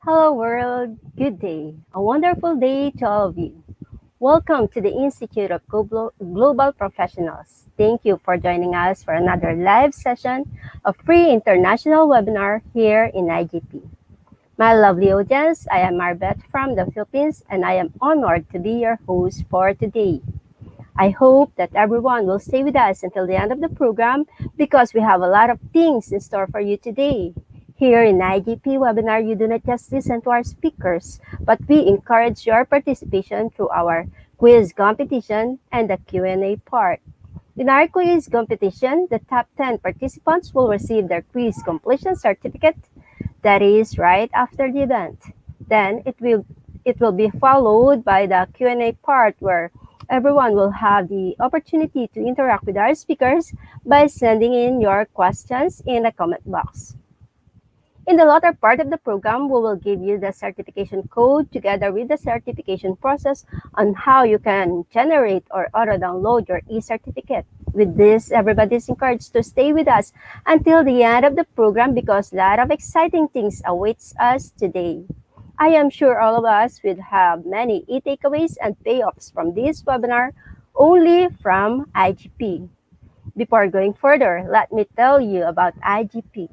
Hello, world. Good day. A wonderful day to all of you. Welcome to the Institute of Global Professionals. Thank you for joining us for another live session of free international webinar here in IGP. My lovely audience, I am Marbeth from the Philippines and I am honored to be your host for today. I hope that everyone will stay with us until the end of the program because we have a lot of things in store for you today. Here in IGP webinar, you do not just listen to our speakers, but we encourage your participation through our quiz competition and the Q&A part. In our quiz competition, the top 10 participants will receive their quiz completion certificate, that is right after the event. Then it will be followed by the Q&A part where everyone will have the opportunity to interact with our speakers by sending in your questions in the comment box. In the latter part of the program, we will give you the certification code together with the certification process on how you can generate or auto-download your e-certificate. With this, everybody is encouraged to stay with us until the end of the program because a lot of exciting things awaits us today. I am sure all of us will have many e-takeaways and payoffs from this webinar only from IGP. Before going further, let me tell you about IGP.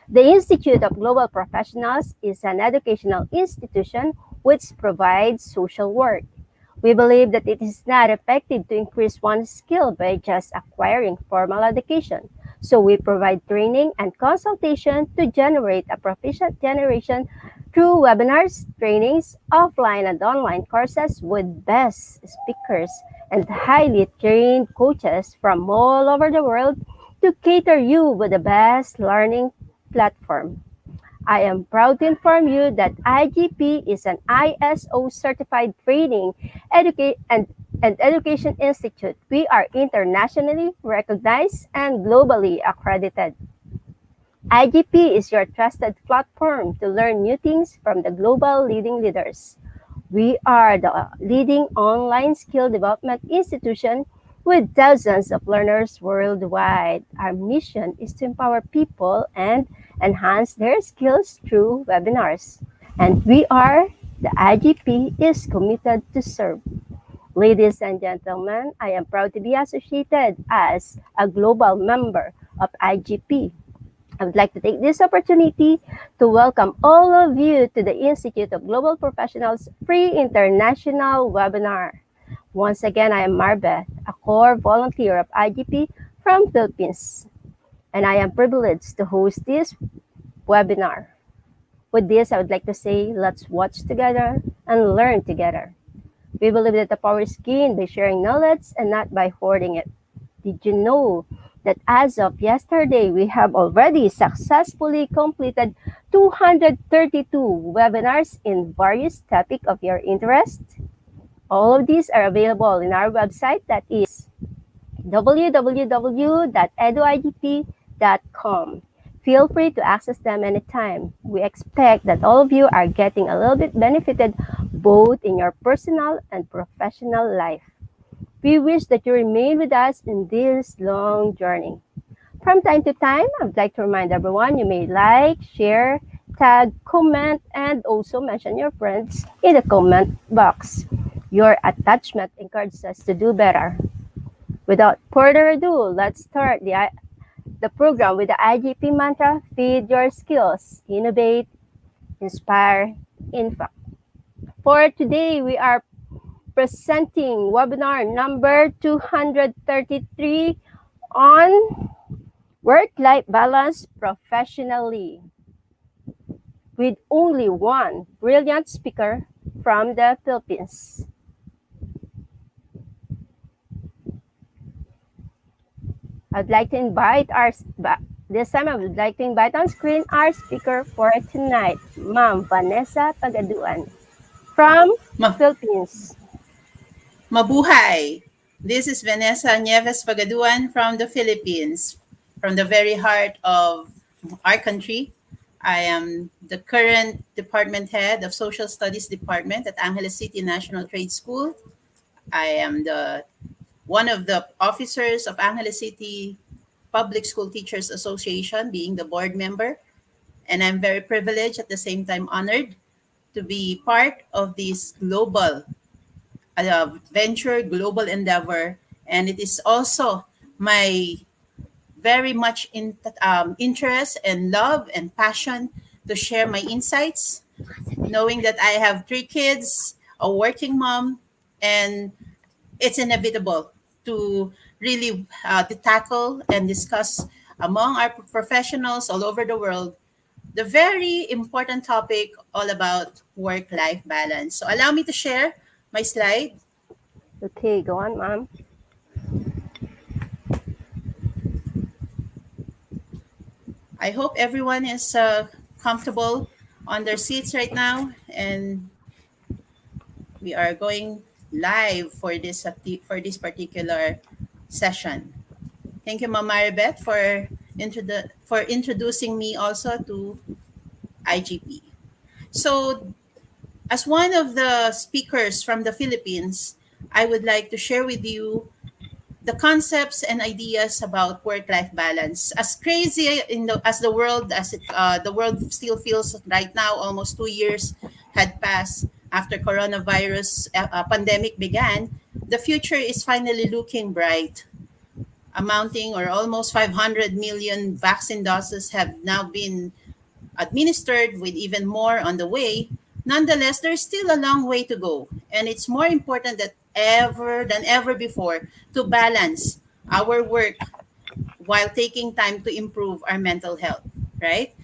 The Institute of Global Professionals is an educational institution which provides social work. We believe that it is not effective to increase one's skill by just acquiring formal education. So we provide training and consultation to generate a proficient generation through webinars, trainings, offline and online courses with best speakers and highly trained coaches from all over the world to cater you with the best learning platform. I am proud to inform you that IGP is an ISO certified training and education institute. We are internationally recognized and globally accredited. IGP is your trusted platform to learn new things from the global leading leaders. We are the leading online skill development institution with thousands of learners worldwide. Our mission is to empower people and enhance their skills through webinars. And the IGP, is committed to serve. Ladies and gentlemen, I am proud to be associated as a global member of IGP. I would like to take this opportunity to welcome all of you to the Institute of Global Professionals Free International Webinar. Once again, I am Marbeth, a core volunteer of IGP from Philippines, and I am privileged to host this webinar. With this, I would like to say, let's watch together and learn together. We believe that the power is gained by sharing knowledge and not by hoarding it. Did you know that as of yesterday, we have already successfully completed 232 webinars in various topics of your interest? All of these are available in our website, that is www.eduigp.com. Feel free to access them anytime. We expect that all of you are getting a little bit benefited both in your personal and professional life. We wish that you remain with us in this long journey. From time to time, I would like to remind everyone you may like, share, tag, comment, and also mention your friends in the comment box. Your attachment encourages us to do better. Without further ado, let's start the program with the IGP mantra, feed your skills, innovate, inspire, impact. For today, we are presenting webinar number 233 on work-life balance professionally with only one brilliant speaker from the Philippines. I'd like to invite this time I would like to invite on screen our speaker for tonight, Ma'am Vanessa Pagaduan from Philippines. Mabuhay! This is Vanessa Nieves Pagaduan from the Philippines, from the very heart of our country. I am the current department head of Social Studies Department at Angeles City National Trade School. I am one of the officers of Angeles City Public School Teachers Association, being the board member. And I'm very privileged, at the same time honored, to be part of this global venture, global endeavor. And it is also my very much interest and love and passion to share my insights, knowing that I have three kids, a working mom, and it's inevitable to really to tackle and discuss among our professionals all over the world the very important topic all about work-life balance. So allow me to share my slide. Okay, go on, ma'am. I hope everyone is comfortable on their seats right now, and we are going live for this particular session. Thank you, Mama Maribeth, for introducing me also to IGP. So, as one of the speakers from the Philippines, I would like to share with you the concepts and ideas about work-life balance. As crazy as the world still feels right now, almost 2 years had passed after coronavirus pandemic began. The future is finally looking bright, amounting or almost 500 million vaccine doses have now been administered, with even more on the way. Nonetheless, there's still a long way to go, and it's more important than ever before to balance our work while taking time to improve our mental health, right?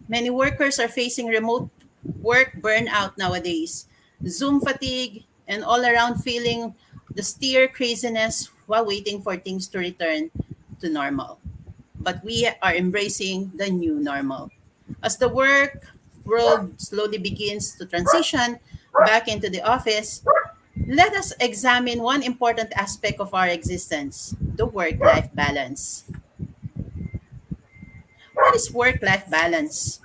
Many workers are facing remote work burnout nowadays, Zoom fatigue, and all around feeling the steer craziness while waiting for things to return to normal. But we are embracing the new normal. As the work world slowly begins to transition back into the office, let us examine one important aspect of our existence: the work life balance. What is work life balance?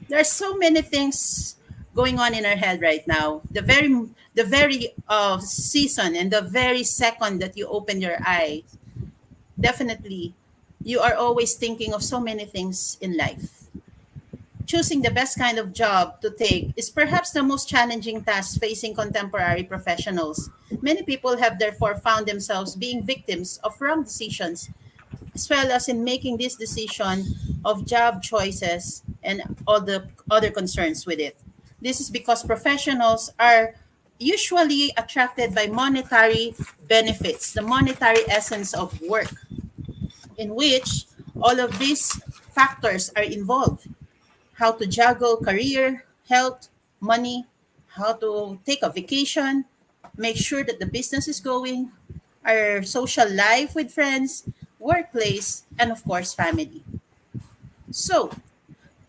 There are so many things going on in our head right now. The very season and the very second that you open your eyes, definitely you are always thinking of so many things in life. Choosing the best kind of job to take is perhaps the most challenging task facing contemporary professionals. Many people have therefore found themselves being victims of wrong decisions, as well as in making this decision of job choices and all the other concerns with it. This is because professionals are usually attracted by monetary benefits, the monetary essence of work, in which all of these factors are involved: how to juggle career, health, money, how to take a vacation, make sure that the business is going, our social life with friends, workplace, and of course, family. So,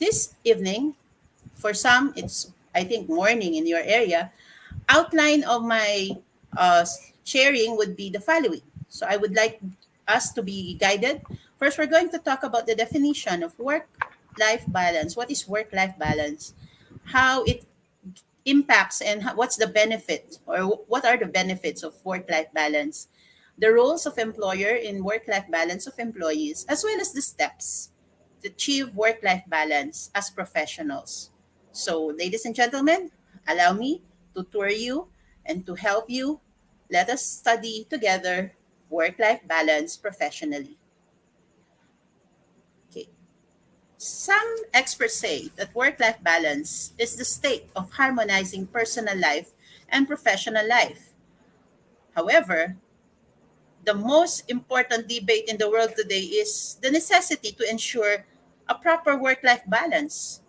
this evening, for some, it's I think morning in your area, outline of my sharing would be the following. So, I would like us to be guided. First, we're going to talk about the definition of work life balance. What is work life balance? How it impacts and what's the benefit, or what are the benefits of work life balance, the roles of employer in work life balance of employees, as well as the steps to achieve work life balance as professionals. So, ladies and gentlemen, allow me to tour you and to help you. Let us study together work life balance professionally. Okay. Some experts say that work life balance is the state of harmonizing personal life and professional life. However, the most important debate in the world today is the necessity to ensure a proper work life balance.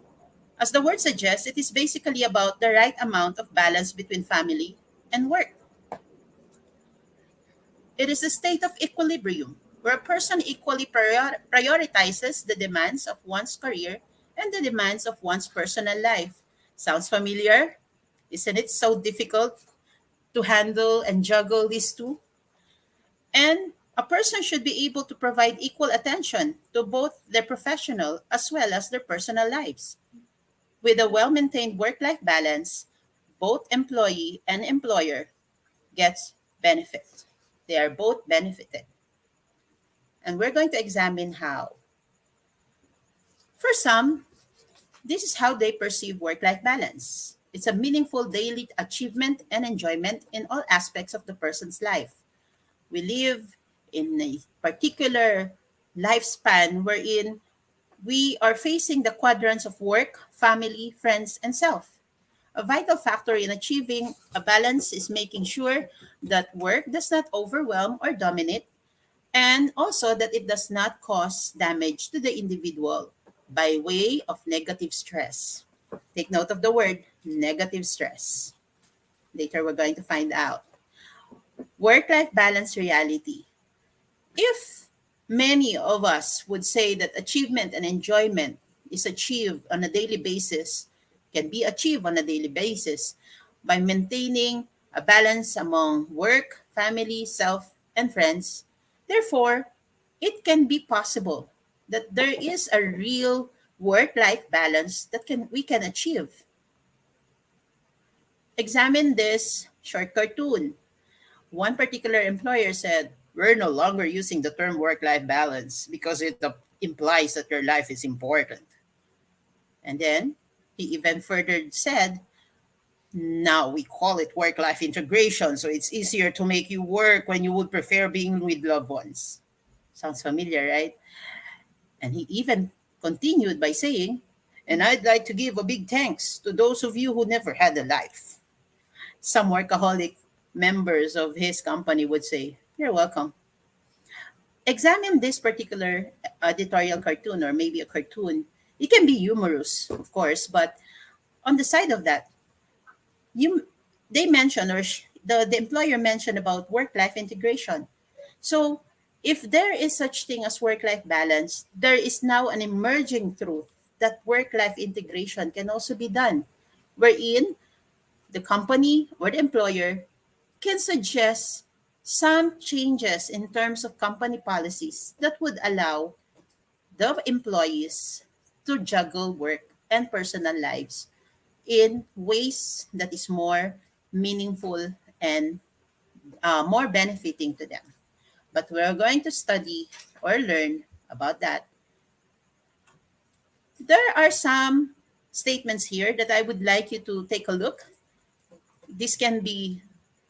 As the word suggests, it is basically about the right amount of balance between family and work. It is a state of equilibrium where a person equally prioritizes the demands of one's career and the demands of one's personal life. Sounds familiar? Isn't it so difficult to handle and juggle these two? And a person should be able to provide equal attention to both their professional as well as their personal lives. With a well maintained work life balance, both employee and employer gets benefit. They are both benefited. And we're going to examine how. For some, This is how they perceive work life balance. It's a meaningful daily achievement and enjoyment in all aspects of the person's life. We live in a particular lifespan wherein we are facing the quadrants of work, family, friends, and self. A vital factor in achieving a balance is making sure that work does not overwhelm or dominate, and also that it does not cause damage to the individual by way of negative stress. Take note of the word negative stress. Later, we're going to find out. Work life balance reality. If many of us would say that achievement and enjoyment is achieved on a daily basis, can be achieved on a daily basis by maintaining a balance among work, family, self, and friends, therefore, it can be possible that there is a real work-life balance that can we can achieve. Examine this short cartoon. One particular employer said, "We're no longer using the term work life balance because it implies that your life is important." And then he even further said, "Now we call it work life integration, so it's easier to make you work when you would prefer being with loved ones." Sounds familiar, right? And he even continued by saying, "And I'd like to give a big thanks to those of you who never had a life." Some workaholic members of his company would say, "You're welcome." Examine this particular editorial cartoon or maybe a cartoon. It can be humorous, of course, but on the side of that, you they mention the employer mentioned about work-life integration. So if there is such thing as work-life balance, there is now an emerging truth that work-life integration can also be done, wherein the company or the employer can suggest some changes in terms of company policies that would allow the employees to juggle work and personal lives in ways that is more meaningful and more benefiting to them. But we're going to study or learn about that. There are some statements here that I would like you to take a look. This can be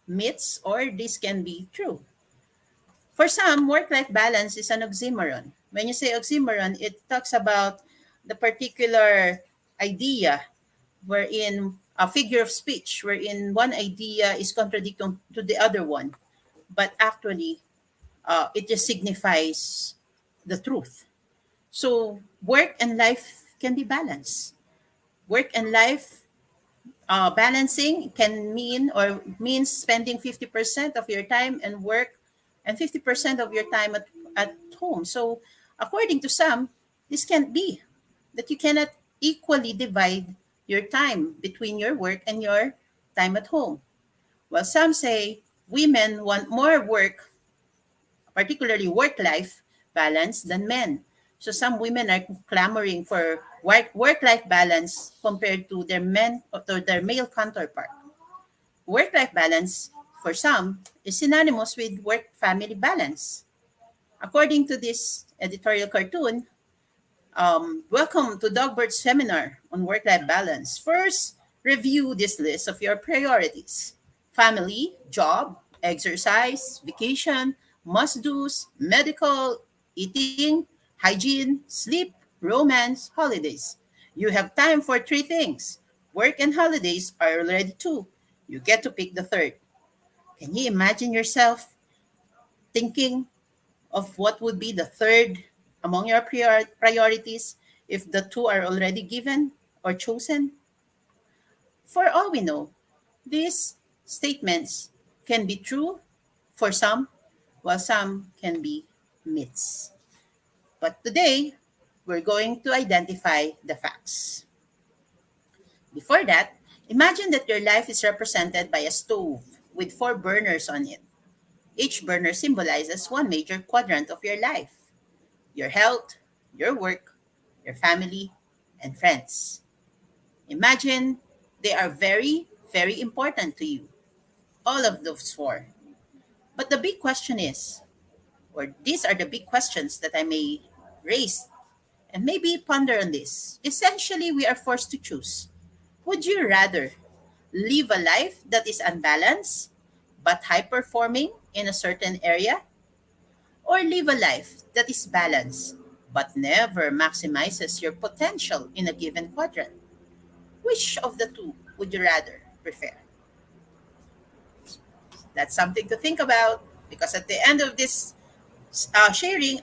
myths or this can be true. For some, work life balance is an oxymoron. When you say oxymoron, it talks about the particular idea wherein a figure of speech wherein one idea is contradicting to the other one, but actually it just signifies the truth. So work and life can be balanced. Work and life balancing can mean or means spending 50% of your time in work and 50% of your time at home. So according to some, this can't be that you cannot equally divide your time between your work and your time at home. While some say women want more work, particularly work life balance, than men. So some women are clamoring for work life balance compared to their men or to their male counterpart. Work life balance for some is synonymous with work family balance. According to this editorial cartoon, welcome to Dogbird's seminar on work life balance. First, review this list of your priorities: family, job, exercise, vacation, must do's, medical, eating, hygiene, sleep, romance, holidays. You have time for three things. Work and holidays are already two. You get to pick the third. Can you imagine yourself thinking of what would be the third among your priorities if the two are already given or chosen? For all we know, these statements can be true for some, while some can be myths. But today, we're going to identify the facts. Before that, imagine that your life is represented by a stove with four burners on it. Each burner symbolizes one major quadrant of your life: your health, your work, your family, and friends. Imagine they are very, very important to you, all of those four. But the big question is, or these are the big questions that I may raise and maybe ponder on this. Essentially, we are forced to choose. Would you rather live a life that is unbalanced but high performing in a certain area, or live a life that is balanced but never maximizes your potential in a given quadrant? Which of the two would you rather prefer? That's something to think about, because at the end of this sharing,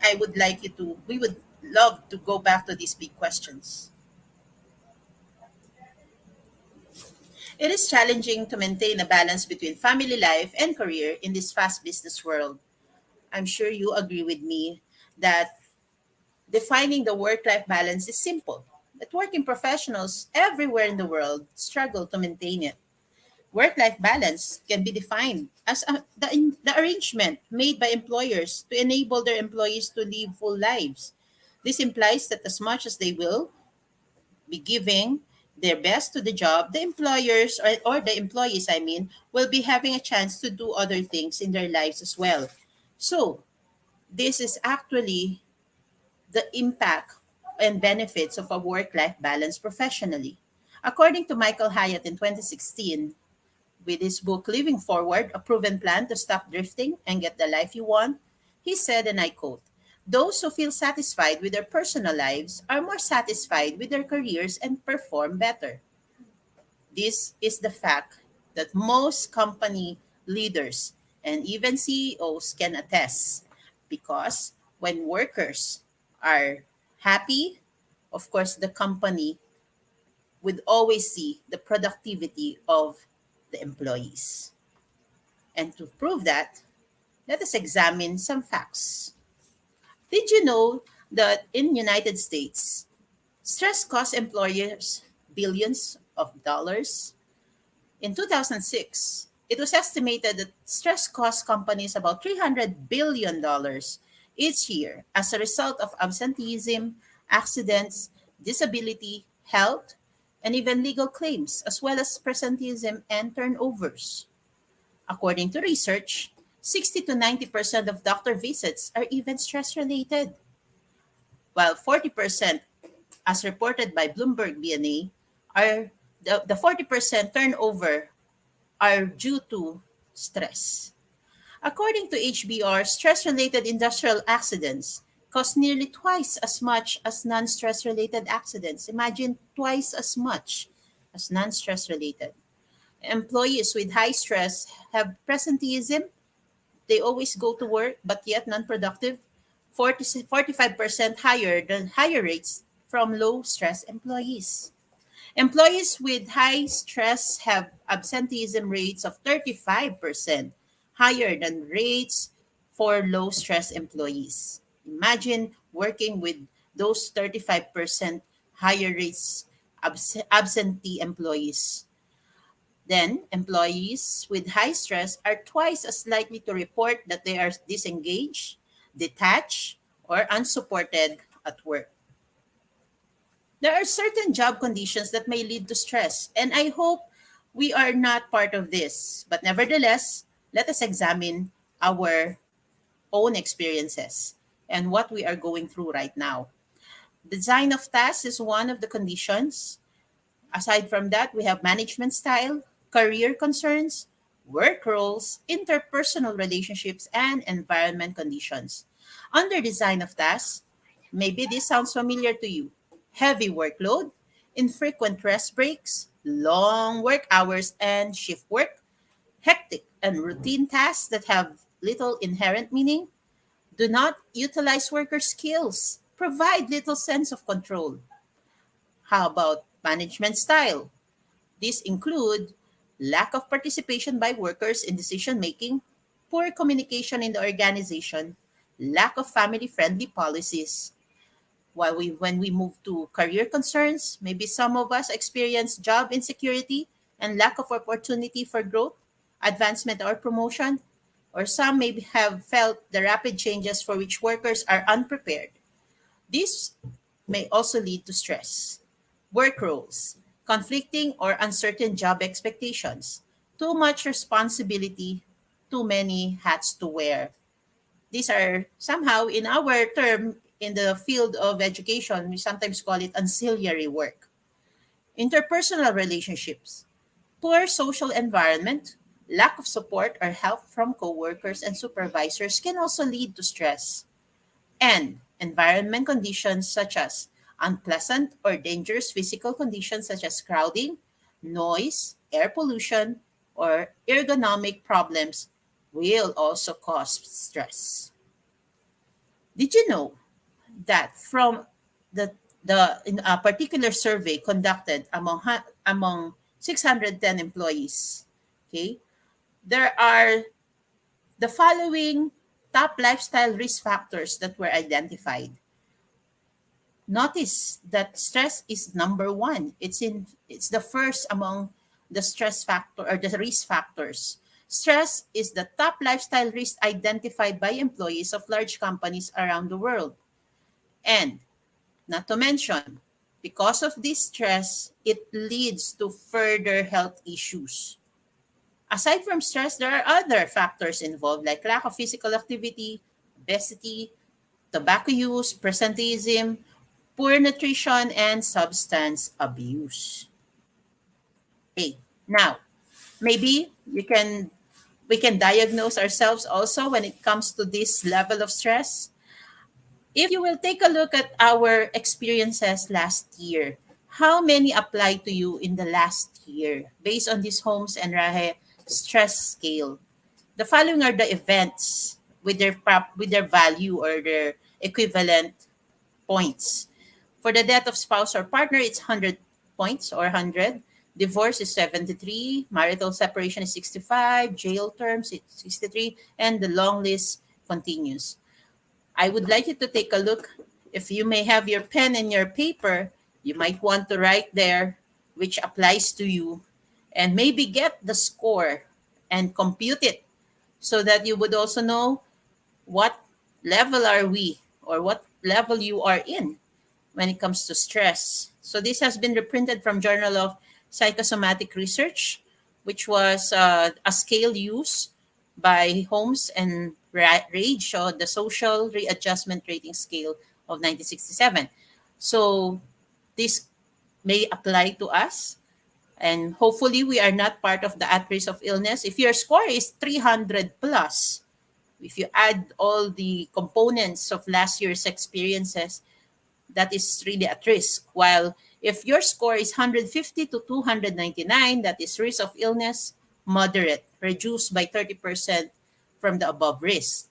we would love to go back to these big questions. It is challenging to maintain a balance between family life and career in this fast business world. I'm sure you agree with me that defining the work life balance is simple, but working professionals everywhere in the world struggle to maintain it. Work life balance can be defined as the arrangement made by employers to enable their employees to live full lives. This implies that as much as they will be giving their best to the job, the employers or the employees, I mean, will be having a chance to do other things in their lives as well. So, this is actually the impact and benefits of a work life balance professionally. According to Michael Hyatt in 2016, with his book Living Forward, a proven plan to stop drifting and get the life you want, he said, and I quote, "Those who feel satisfied with their personal lives are more satisfied with their careers and perform better." This is the fact that most company leaders and even CEOs can attest, because when workers are happy, of course, the company would always see the productivity of the employees. And to prove that, let us examine some facts. Did you know that in United States, stress costs employers billions of dollars? In 2006, it was estimated that stress costs companies about $300 billion each year as a result of absenteeism, accidents, disability, health, and even legal claims, as well as presenteeism and turnovers. According to research, 60 to 90% of doctor visits are even stress related, while 40%, as reported by Bloomberg BNA, are the 40% turnover are due to stress. According to HBR, stress related industrial accidents cost nearly twice as much as non stress related accidents. Imagine, twice as much as non stress related. Employees with high stress have presenteeism. They always go to work but yet non-productive, 45% higher rates from low stress employees. Employees with high stress have absenteeism rates of 35% higher than rates for low stress employees. Imagine working with those 35% higher rates absentee employees. Then, employees with high stress are twice as likely to report that they are disengaged, detached, or unsupported at work. There are certain job conditions that may lead to stress, and I hope we are not part of this. But nevertheless, let us examine our own experiences and what we are going through right now. Design of tasks is one of the conditions. Aside from that, we have management style, career concerns, work roles, interpersonal relationships, and environment conditions. Under design of tasks, maybe this sounds familiar to you: heavy workload, infrequent rest breaks, long work hours and shift work, hectic and routine tasks that have little inherent meaning, do not utilize worker skills, provide little sense of control. How about management style? These include lack of participation by workers in decision making, poor communication in the organization, lack of family friendly policies. When we move to career concerns, maybe some of us experience job insecurity and lack of opportunity for growth, advancement, or promotion, or some may have felt the rapid changes for which workers are unprepared. This may also lead to stress. Work roles, conflicting or uncertain job expectations, too much responsibility, too many hats to wear. These are somehow, in our term, in the field of education, we sometimes call it ancillary work. Interpersonal relationships, poor social environment, lack of support or help from coworkers and supervisors can also lead to stress. And environment conditions such as unpleasant or dangerous physical conditions such as crowding, noise, air pollution, or ergonomic problems will also cause stress. Did you know that from the in a particular survey conducted among 610 employees, okay, there are the following top lifestyle risk factors that were identified. Notice that stress is number one. It's the first among the stress factor or the risk factors. Stress is the top lifestyle risk identified by employees of large companies around the world. And not to mention, because of this stress, it leads to further health issues. Aside from stress, there are other factors involved like lack of physical activity, obesity, tobacco use, presenteeism, poor nutrition, and substance abuse. Okay, now maybe we can diagnose ourselves also when it comes to this level of stress. If you will take a look at our experiences last year, how many applied to you in the last year based on this Holmes and Rahe stress scale? The following are the events with with their value or their equivalent points. For the death of spouse or partner, it's 100 points or 100. Divorce is 73. Marital separation is 65. Jail terms is 63. And the long list continues. I would like you to take a look. If you may have your pen and your paper, you might want to write there which applies to you and maybe get the score and compute it so that you would also know what level are we or what level you are in when it comes to stress. So this has been reprinted from Journal of Psychosomatic Research, which was a scale used by Holmes and Rage, so the Social Readjustment Rating Scale of 1967. So this may apply to us, and hopefully we are not part of the at risk of illness. If your score is 300 plus, if you add all the components of last year's experiences, that is really at risk. While if your score is 150 to 299, that is risk of illness, moderate, reduced by 30% from the above risk.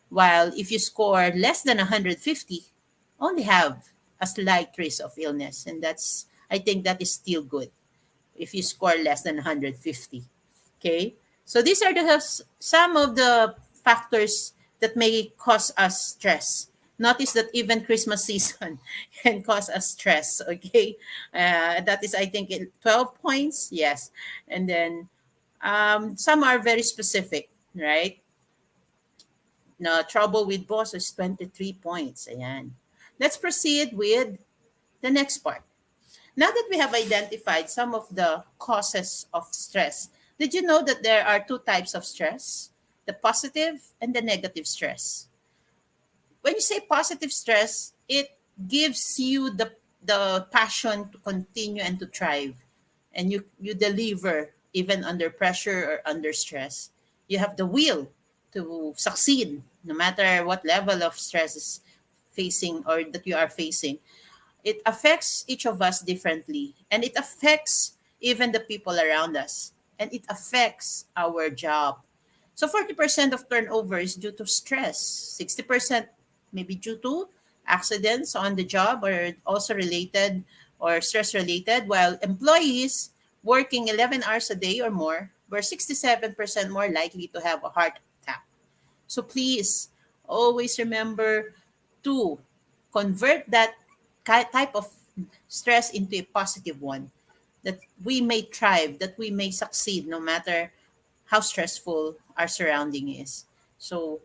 While if you score less than 150, only have a slight risk of illness. And I think that is still good if you score less than 150. Okay? So these are some of the factors that may cause us stress. Notice that even Christmas season can cause us stress. Okay? That is, I think, 12 points. Yes. And then some are very specific, right? No, trouble with boss is 23 points. Ayan. Let's proceed with the next part. Now that we have identified some of the causes of stress, did you know that there are two types of stress? The positive and the negative stress. When you say positive stress, it gives you the passion to continue and to thrive. And you deliver even under pressure or under stress. You have the will to succeed no matter what level of stress is facing or that you are facing. It affects each of us differently, and it affects even the people around us, and it affects our job. So 40% of turnover is due to stress, 60% maybe due to accidents on the job or also related or stress related, while employees working 11 hours a day or more were 67% more likely to have a heart attack. So please always remember to convert that type of stress into a positive one, that we may thrive, that we may succeed no matter how stressful our surrounding is. So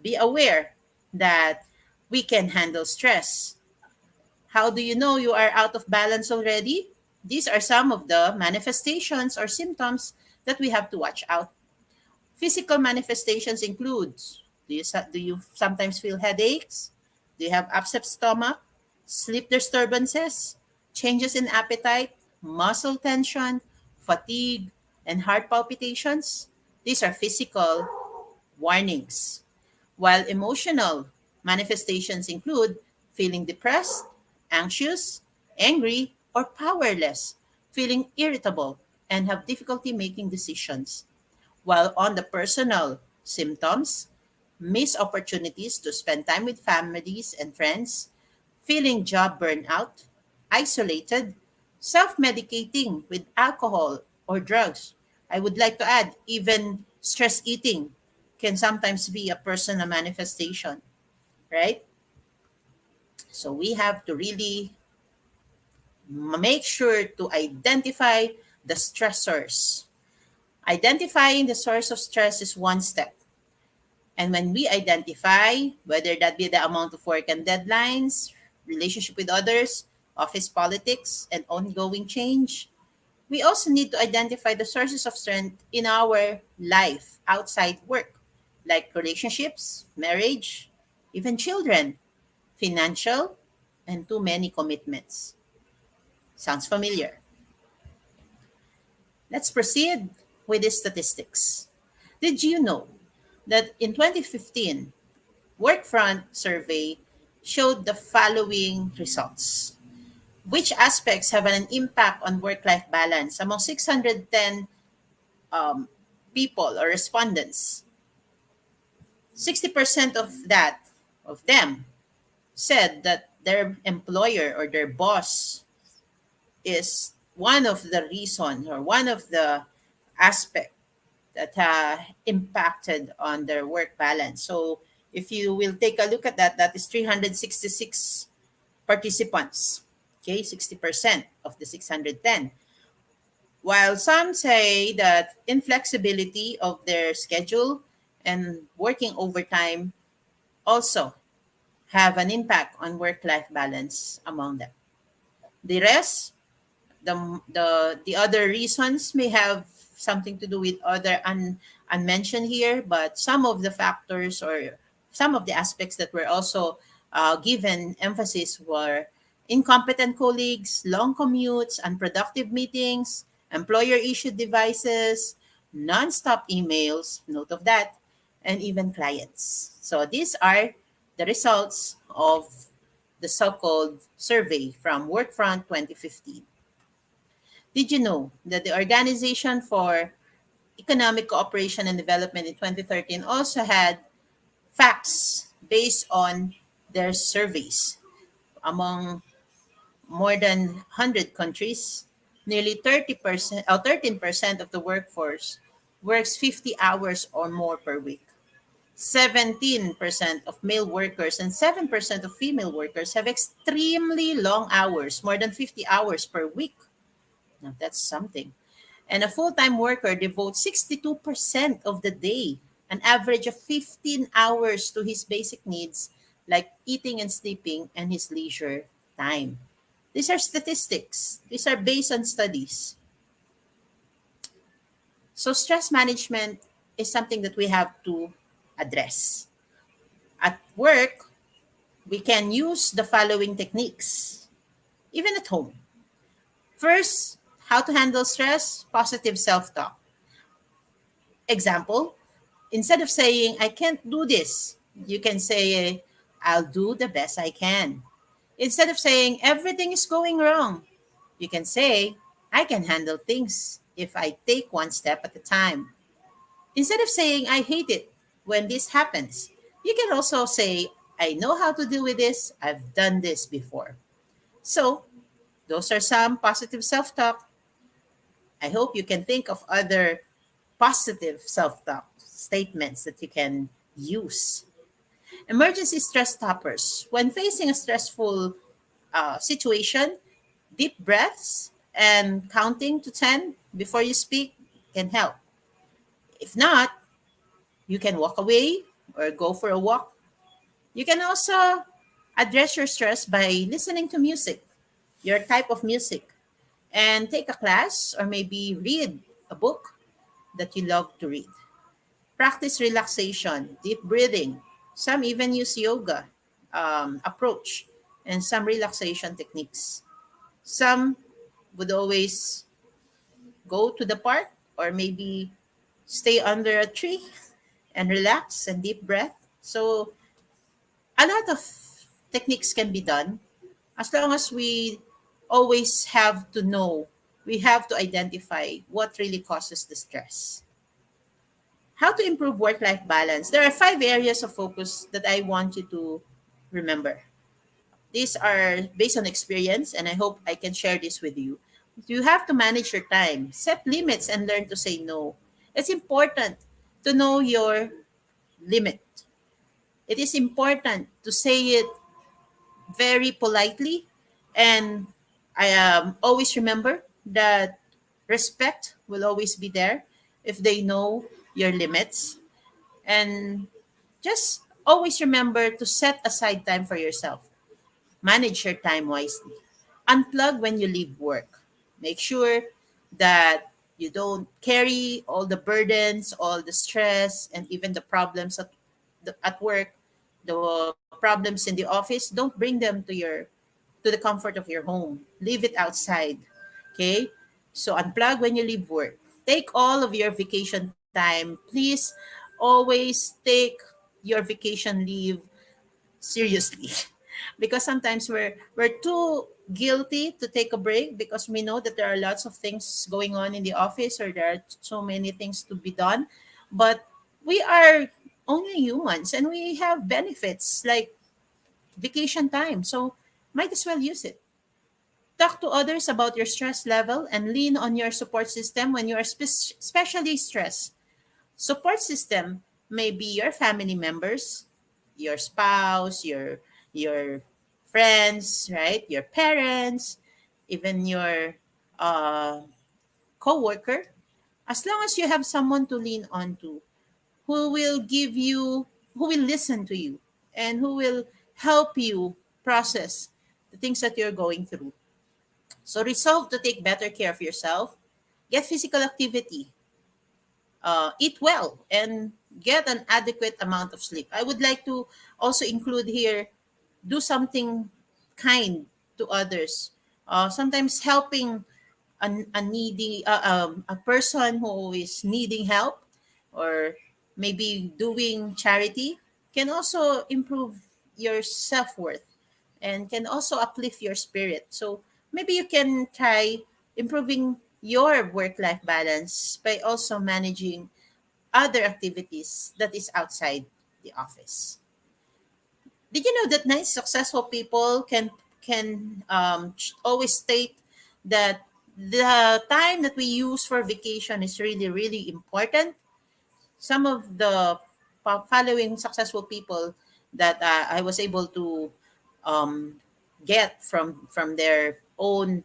be aware that we can handle stress. How do you know you are out of balance already? These are some of the manifestations or symptoms that we have to watch out. Physical manifestations include, do you sometimes feel headaches, Do you have upset stomach, sleep disturbances, changes in appetite, muscle tension, fatigue, and heart palpitations? These are physical warnings. While emotional manifestations include feeling depressed, anxious, angry, or powerless, feeling irritable, and have difficulty making decisions. While on the personal symptoms, missed opportunities to spend time with families and friends, feeling job burnout, isolated, self medicating with alcohol or drugs. I would like to add, even stress eating can sometimes be a personal manifestation, right? So we have to really make sure to identify the stressors. Identifying the source of stress is one step. And when we identify, whether that be the amount of work and deadlines, relationship with others, office politics, and ongoing change, we also need to identify the sources of strength in our life outside work, like relationships, marriage, even children, financial, and too many commitments. Sounds familiar? Let's proceed with the statistics. Did you know that in 2015, Workfront survey showed the following results. Which aspects have an impact on work-life balance? Among 610 um, people or respondents, 60% of them said that their employer or their boss is one of the reason or one of the aspect that impacted on their work balance. So if you will take a look at that, that is 366 participants. Okay, 60% of the 610. While some say that inflexibility of their schedule and working overtime also have an impact on work-life balance among them. The rest, the other reasons may have something to do with other unmentioned here, but some of the factors or some of the aspects that were also given emphasis were incompetent colleagues, long commutes, unproductive meetings, employer issued devices, non-stop emails, note of that, and even clients. So these are the results of the so-called survey from Workfront 2015. Did you know that the Organization for Economic Cooperation and Development in 2013 also had facts based on their surveys among more than 100 countries? Nearly 30% or 13% of the workforce works 50 hours or more per week. 17% of male workers and 7% of female workers have extremely long hours, more than 50 hours per week. Now, that's something. And a full time worker devotes 62% of the day, an average of 15 hours to his basic needs like eating and sleeping and his leisure time. These are statistics, these are based on studies. So, stress management is something that we have to address. At work, we can use the following techniques, even at home. First, how to handle stress, positive self talk. Example, instead of saying, I can't do this, you can say, I'll do the best I can. Instead of saying, everything is going wrong, you can say, I can handle things if I take one step at a time. Instead of saying, I hate it when this happens, you can also say, I know how to deal with this, I've done this before. So, those are some positive self talk. I hope you can think of other positive self talk statements that you can use. Emergency stress stoppers. When facing a stressful situation, deep breaths and counting to 10 before you speak can help. If not, you can walk away or go for a walk. You can also address your stress by listening to music, your type of music, and take a class or maybe read a book that you love to read. Practice relaxation, deep breathing. Some even use yoga. approach and some relaxation techniques. Some would always go to the park or maybe stay under a tree and relax and deep breath. So a lot of techniques can be done as long as we always have to know, we have to identify what really causes the stress. How to improve work life balance? There are 5 areas of focus that I want you to remember. These are based on experience, and I hope I can share this with you. You have to manage your time, set limits, and learn to say no. It's important to know your limit. It is important to say it very politely, and I always remember that respect will always be there if they know your limits, and just always remember to set aside time for yourself. Manage your time wisely. Unplug when you leave work. Make sure that you don't carry all the burdens, all the stress, and even the problems at work, the problems in the office. Don't bring them to the comfort of your home. Leave it outside. Okay? So unplug when you leave work. Take all of your vacation time. Please always take your vacation leave seriously. Because sometimes we're too guilty to take a break because we know that there are lots of things going on in the office or there are so many things to be done, but we are only humans and we have benefits like vacation time, so might as well use it. Talk to others about your stress level and lean on your support system when you are especially stressed. Support system may be your family members, your spouse, your friends, right? Your parents, even your uh, coworker. As long as you have someone to lean on to, who will give you, who will listen to you, and who will help you process the things that you're going through. So resolve to take better care of yourself. Get physical activity, eat well, and get an adequate amount of sleep. I would like to also include here, do something kind to others. Sometimes helping a person who is needing help, or maybe doing charity, can also improve your self-worth and can also uplift your spirit. So maybe you can try improving your work-life balance by also managing other activities that is outside the office. Did you know that nice successful people can always state that the time that we use for vacation is really really important? Some of the following successful people that I was able to um, get from their own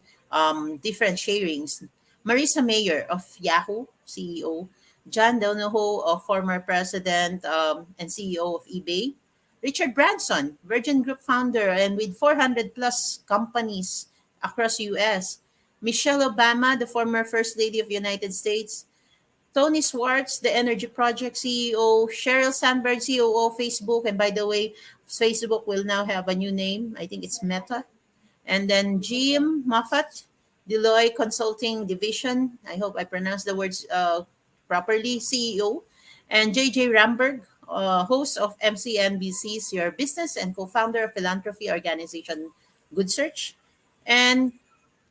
different sharings. Marissa Mayer of Yahoo, CEO. John Donahoe, of former president and CEO of eBay. Richard Branson, Virgin Group founder and with 400 plus companies across US. Michelle Obama, the former First Lady of the United States. Tony Schwartz, the Energy Project CEO, Sheryl Sandberg, COO of Facebook, and by the way, Facebook will now have a new name. I think it's Meta. And then Jim Moffat, Deloitte Consulting Division. I hope I pronounced the words properly. CEO, and JJ Ramberg, host of MCNBC's Your Business and co-founder of philanthropy organization Good Search, and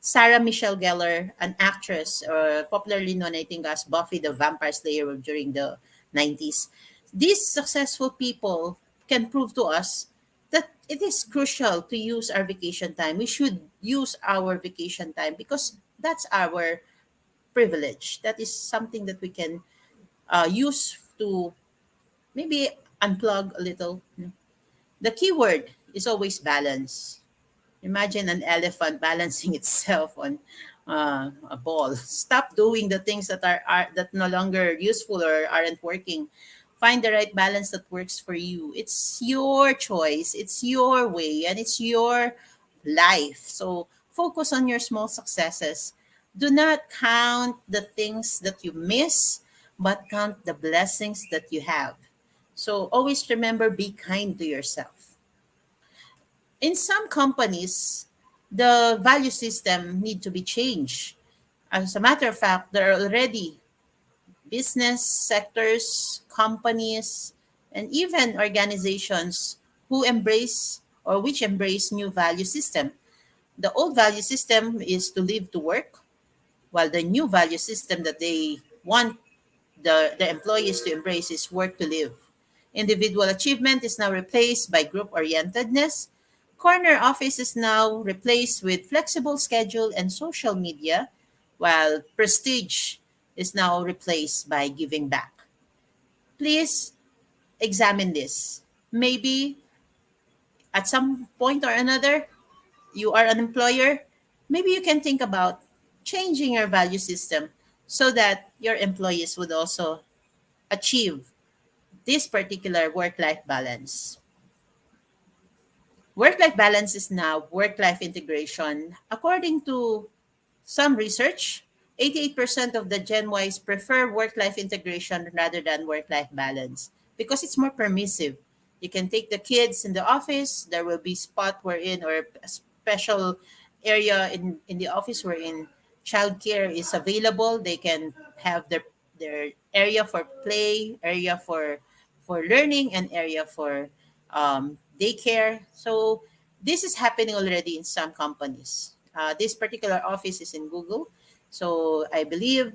Sarah Michelle Gellar, an actress, popularly known, I think, as Buffy the Vampire Slayer during the 90s. These successful people can prove to us that it is crucial to use our vacation time. We should use our vacation time because that's our privilege. That is something that we can use to maybe unplug a little. The key word is always balance. Imagine an elephant balancing itself on a ball. Stop doing the things that are that no longer useful or aren't working. Find the right balance that works for you. It's your choice. It's your way, and it's your life. So focus on your small successes. Do not count the things that you miss, but count the blessings that you have. So always remember, be kind to yourself. In some companies, the value system need to be changed. As a matter of fact, there are already business sectors, companies, and even organizations who embrace or which embrace new value system. The old value system is to live to work, while the new value system that they want the employees to embrace is work to live. Individual achievement is now replaced by group orientedness. Corner office is now replaced with flexible schedule and social media, while prestige is now replaced by giving back. Please examine this. Maybe at some point or another, you are an employer, maybe you can think about changing your value system so that your employees would also achieve this particular work life balance. Work life balance is now work life integration. According to some research, 88% of the Gen Ys prefer work life integration rather than work life balance because it's more permissive. You can take the kids in the office, there will be spot wherein or a special area in the office wherein childcare is available. They can have their area for play, area for learning, and area for daycare. So this is happening already in some companies. This particular office is in Google, so I believe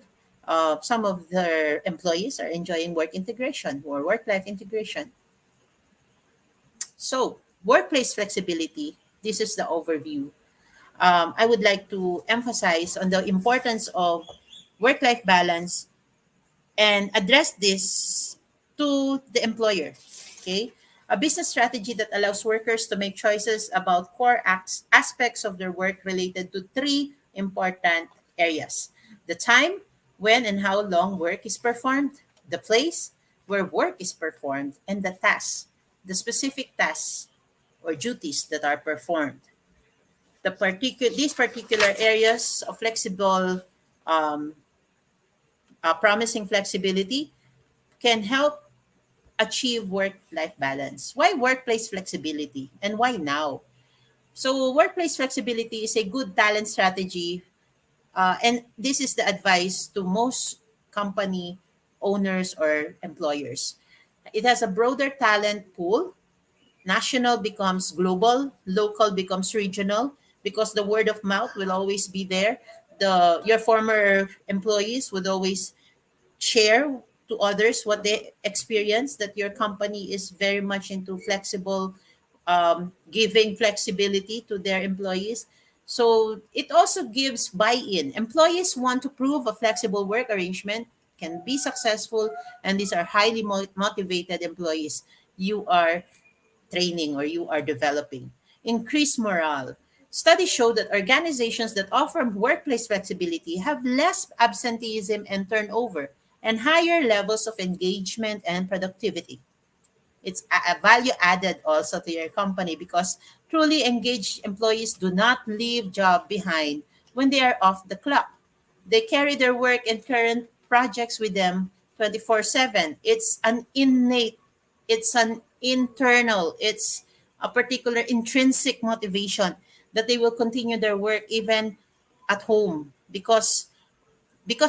some of their employees are enjoying work integration or work life integration. So, workplace flexibility, this is the overview. I would like to emphasize on the importance of work life balance and address this to the employer. Okay, a business strategy that allows workers to make choices about core aspects of their work related to three important areas: the time, when and how long work is performed; the place where work is performed; and the tasks, the specific tasks or duties that are performed. These particular areas of flexible, um, promising flexibility can help achieve work life balance. Why workplace flexibility and why now? So, workplace flexibility is a good talent strategy, and this is the advice to most company owners or employers. It has a broader talent pool. National becomes global, local becomes regional because the word of mouth will always be there. Your former employees would always share to others what they experience, that your company is very much into flexible, giving flexibility to their employees. So it also gives buy-in. Employees want to prove a flexible work arrangement can be successful, and these are highly motivated employees you are training or you are developing. Increase morale. Studies show that organizations that offer workplace flexibility have less absenteeism and turnover and higher levels of engagement and productivity. It's a value added also to your company because truly engaged employees do not leave job behind when they are off the clock. They carry their work and current projects with them 24/7. It's an innate, it's an internal, it's a particular intrinsic motivation that they will continue their work even at home because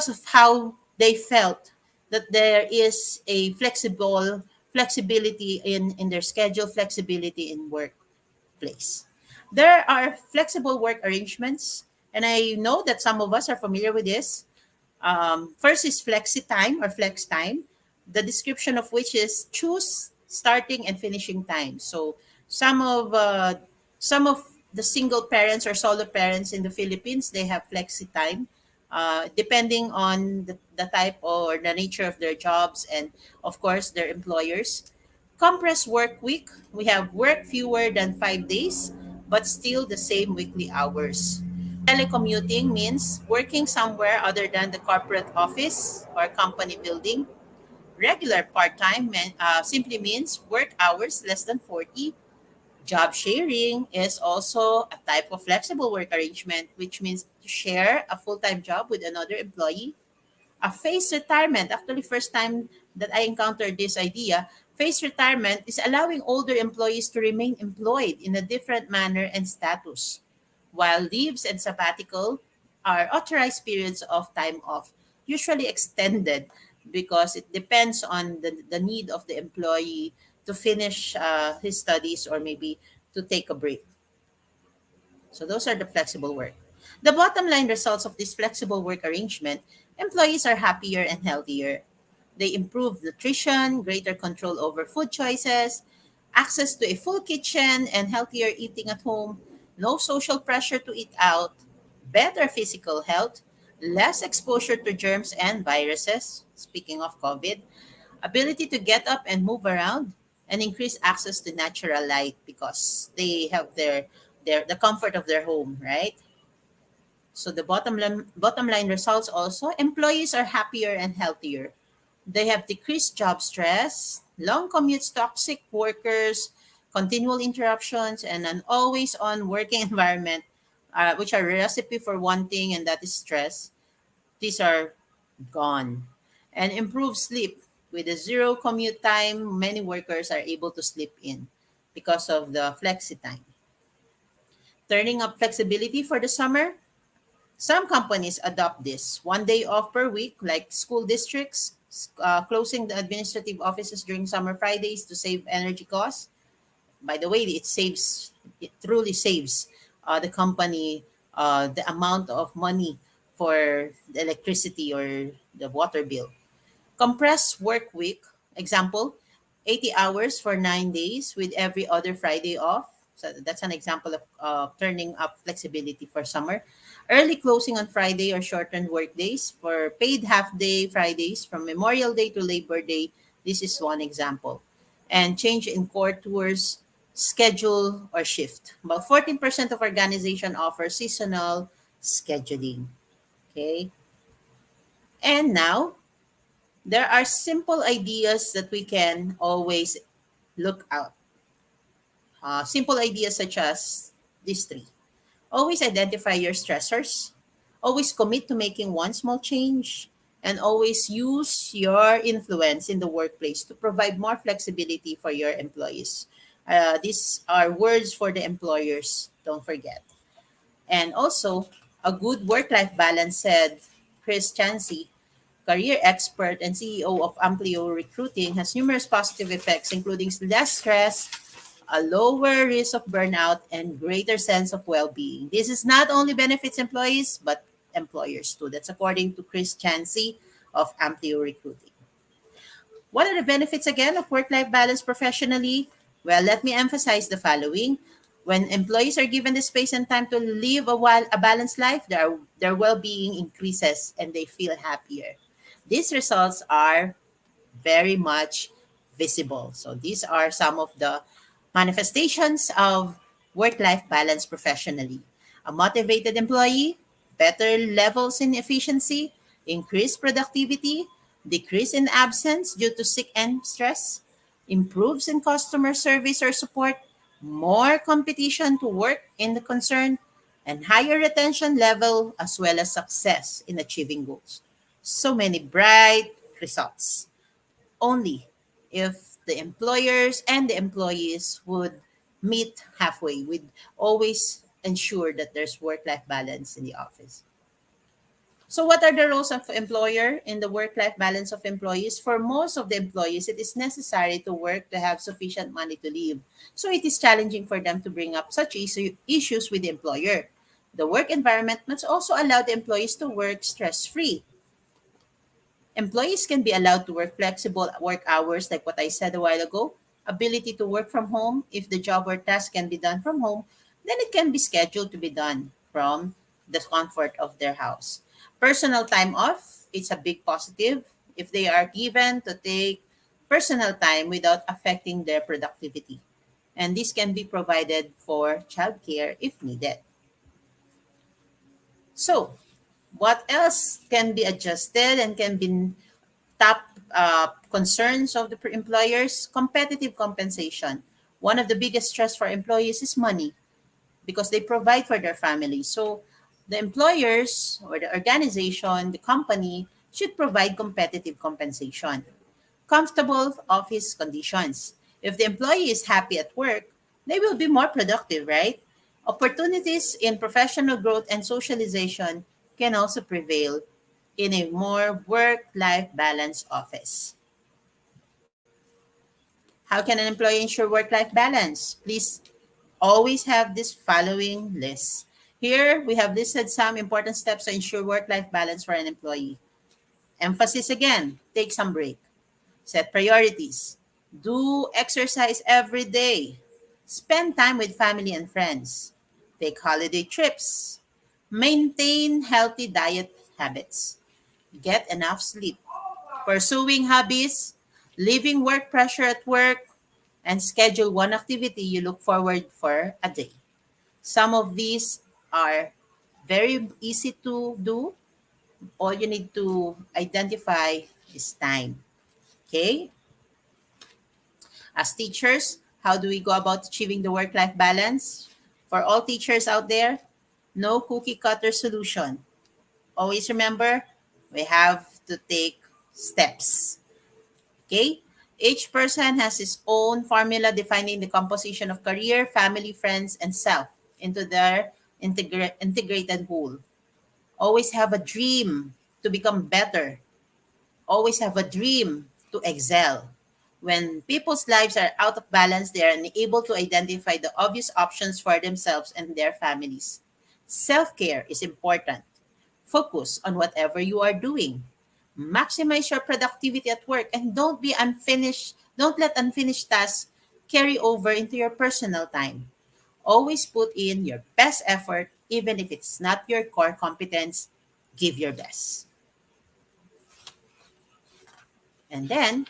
of how they felt that there is a flexibility in their schedule, flexibility in workplace. There are flexible work arrangements, and I know that some of us are familiar with this. First is flexi time or flex time, the description of which is choose starting and finishing time. So some of uh, some of the single parents or solo parents in the Philippines, they have flexi time, depending on the type or the nature of their jobs and of course their employers. Compressed work week, we have work fewer than 5 days, but still the same weekly hours. Telecommuting means working somewhere other than the corporate office or company building. Regular part-time simply means work hours less than 40. Job sharing is also a type of flexible work arrangement, which means to share a full-time job with another employee. A phased retirement, actually first time that I encountered this idea. Phased retirement is allowing older employees to remain employed in a different manner and status, while leaves and sabbatical are authorized periods of time off, usually extended because it depends on the need of the employee to finish his studies or maybe to take a break. So those are the flexible work. The bottom line results of this flexible work arrangement, employees are happier and healthier. They improve nutrition, greater control over food choices, access to a full kitchen and healthier eating at home, no social pressure to eat out, better physical health, less exposure to germs and viruses, speaking of COVID, ability to get up and move around, and increase access to natural light because they have their the comfort of their home, right? So the bottom line results also, employees are happier and healthier. They have decreased job stress, long commutes, toxic workers, continual interruptions, and an always on working environment, which are a recipe for one thing, and that is stress. These are gone. And improved sleep. With a zero commute time, many workers are able to sleep in because of the flexi time. Turning up flexibility for the summer. Some companies adopt this 1 day off per week, like school districts, closing the administrative offices during summer Fridays to save energy costs. By the way, it truly saves the company the amount of money for the electricity or the water bill. Compressed work week, example, 80 hours for 9 days with every other Friday off. So that's an example of turning up flexibility for summer. Early closing on Friday or shortened work days for paid half day Fridays from Memorial Day to Labor Day. This is one example. And change in core tours, schedule or shift. About 14% of organization offer seasonal scheduling. Okay. And now there are simple ideas that we can always look out. Simple ideas such as these three. Always identify your stressors. Always commit to making one small change. And always use your influence in the workplace to provide more flexibility for your employees. These are words for the employers, don't forget. And also, a good work life balance, said Chris Chansey, career expert and CEO of Amplio Recruiting, has numerous positive effects, including less stress, a lower risk of burnout, and greater sense of well-being. This is not only benefits employees, but employers too. That's according to Chris Chansey of Amplio Recruiting. What are the benefits again of work-life balance professionally? Well, let me emphasize the following. When employees are given the space and time to live a balanced life, their well-being increases and they feel happier. These results are very much visible. So these are some of the manifestations of work-life balance professionally. A motivated employee, better levels in efficiency, increased productivity, decrease in absence due to sick and stress, improves in customer service or support, more competition to work in the concern, and higher retention level as well as success in achieving goals. So many bright results only if the employers and the employees would meet halfway, would always ensure that there's work-life balance in the office. So what are the roles of employer in the work-life balance of employees? For most of the employees, it is necessary to work to have sufficient money to live. So it is challenging for them to bring up such issues with the employer. The work environment must also allow the employees to work stress-free. Employees can be allowed to work flexible work hours, like what I said a while ago. Ability to work from home. If the job or task can be done from home, then it can be scheduled to be done from the comfort of their house. Personal time off, it's a big positive if they are given to take personal time without affecting their productivity. And this can be provided for childcare if needed. So, what else can be adjusted and can be top concerns of the employers? Competitive compensation. One of the biggest stress for employees is money because they provide for their family. So the employers or the organization, the company should provide competitive compensation. comfortable office conditions. If the employee is happy at work, they will be more productive, right? Opportunities in professional growth and socialization can also prevail in a more work life balance office. How can an employee ensure work life balance? Please always have this following list. Here, we have listed some important steps to ensure work life balance for an employee. Emphasis again, take some break. Set priorities. Do exercise every day. Spend time with family and friends. Take holiday trips. Maintain healthy diet habits. Get enough sleep. Pursuing hobbies. Leaving work pressure at work. And schedule one activity you look forward for a day. Some of these are very easy to do. All you need to identify is time. Okay? As teachers, how do we go about achieving the work life balance? For all teachers out there, no cookie cutter solution. Always remember, we have to take steps. Okay? Each person has his own formula defining the composition of career, family, friends, and self into their integrated whole. Always have a dream to become better. Always have a dream to excel. When people's lives are out of balance, they are unable to identify the obvious options for themselves and their families. Self care is important. Focus on whatever you are doing. Maximize your productivity at work and don't let unfinished tasks carry over into your personal time. Always put in your best effort, even if it's not your core competence. Give your best. And then,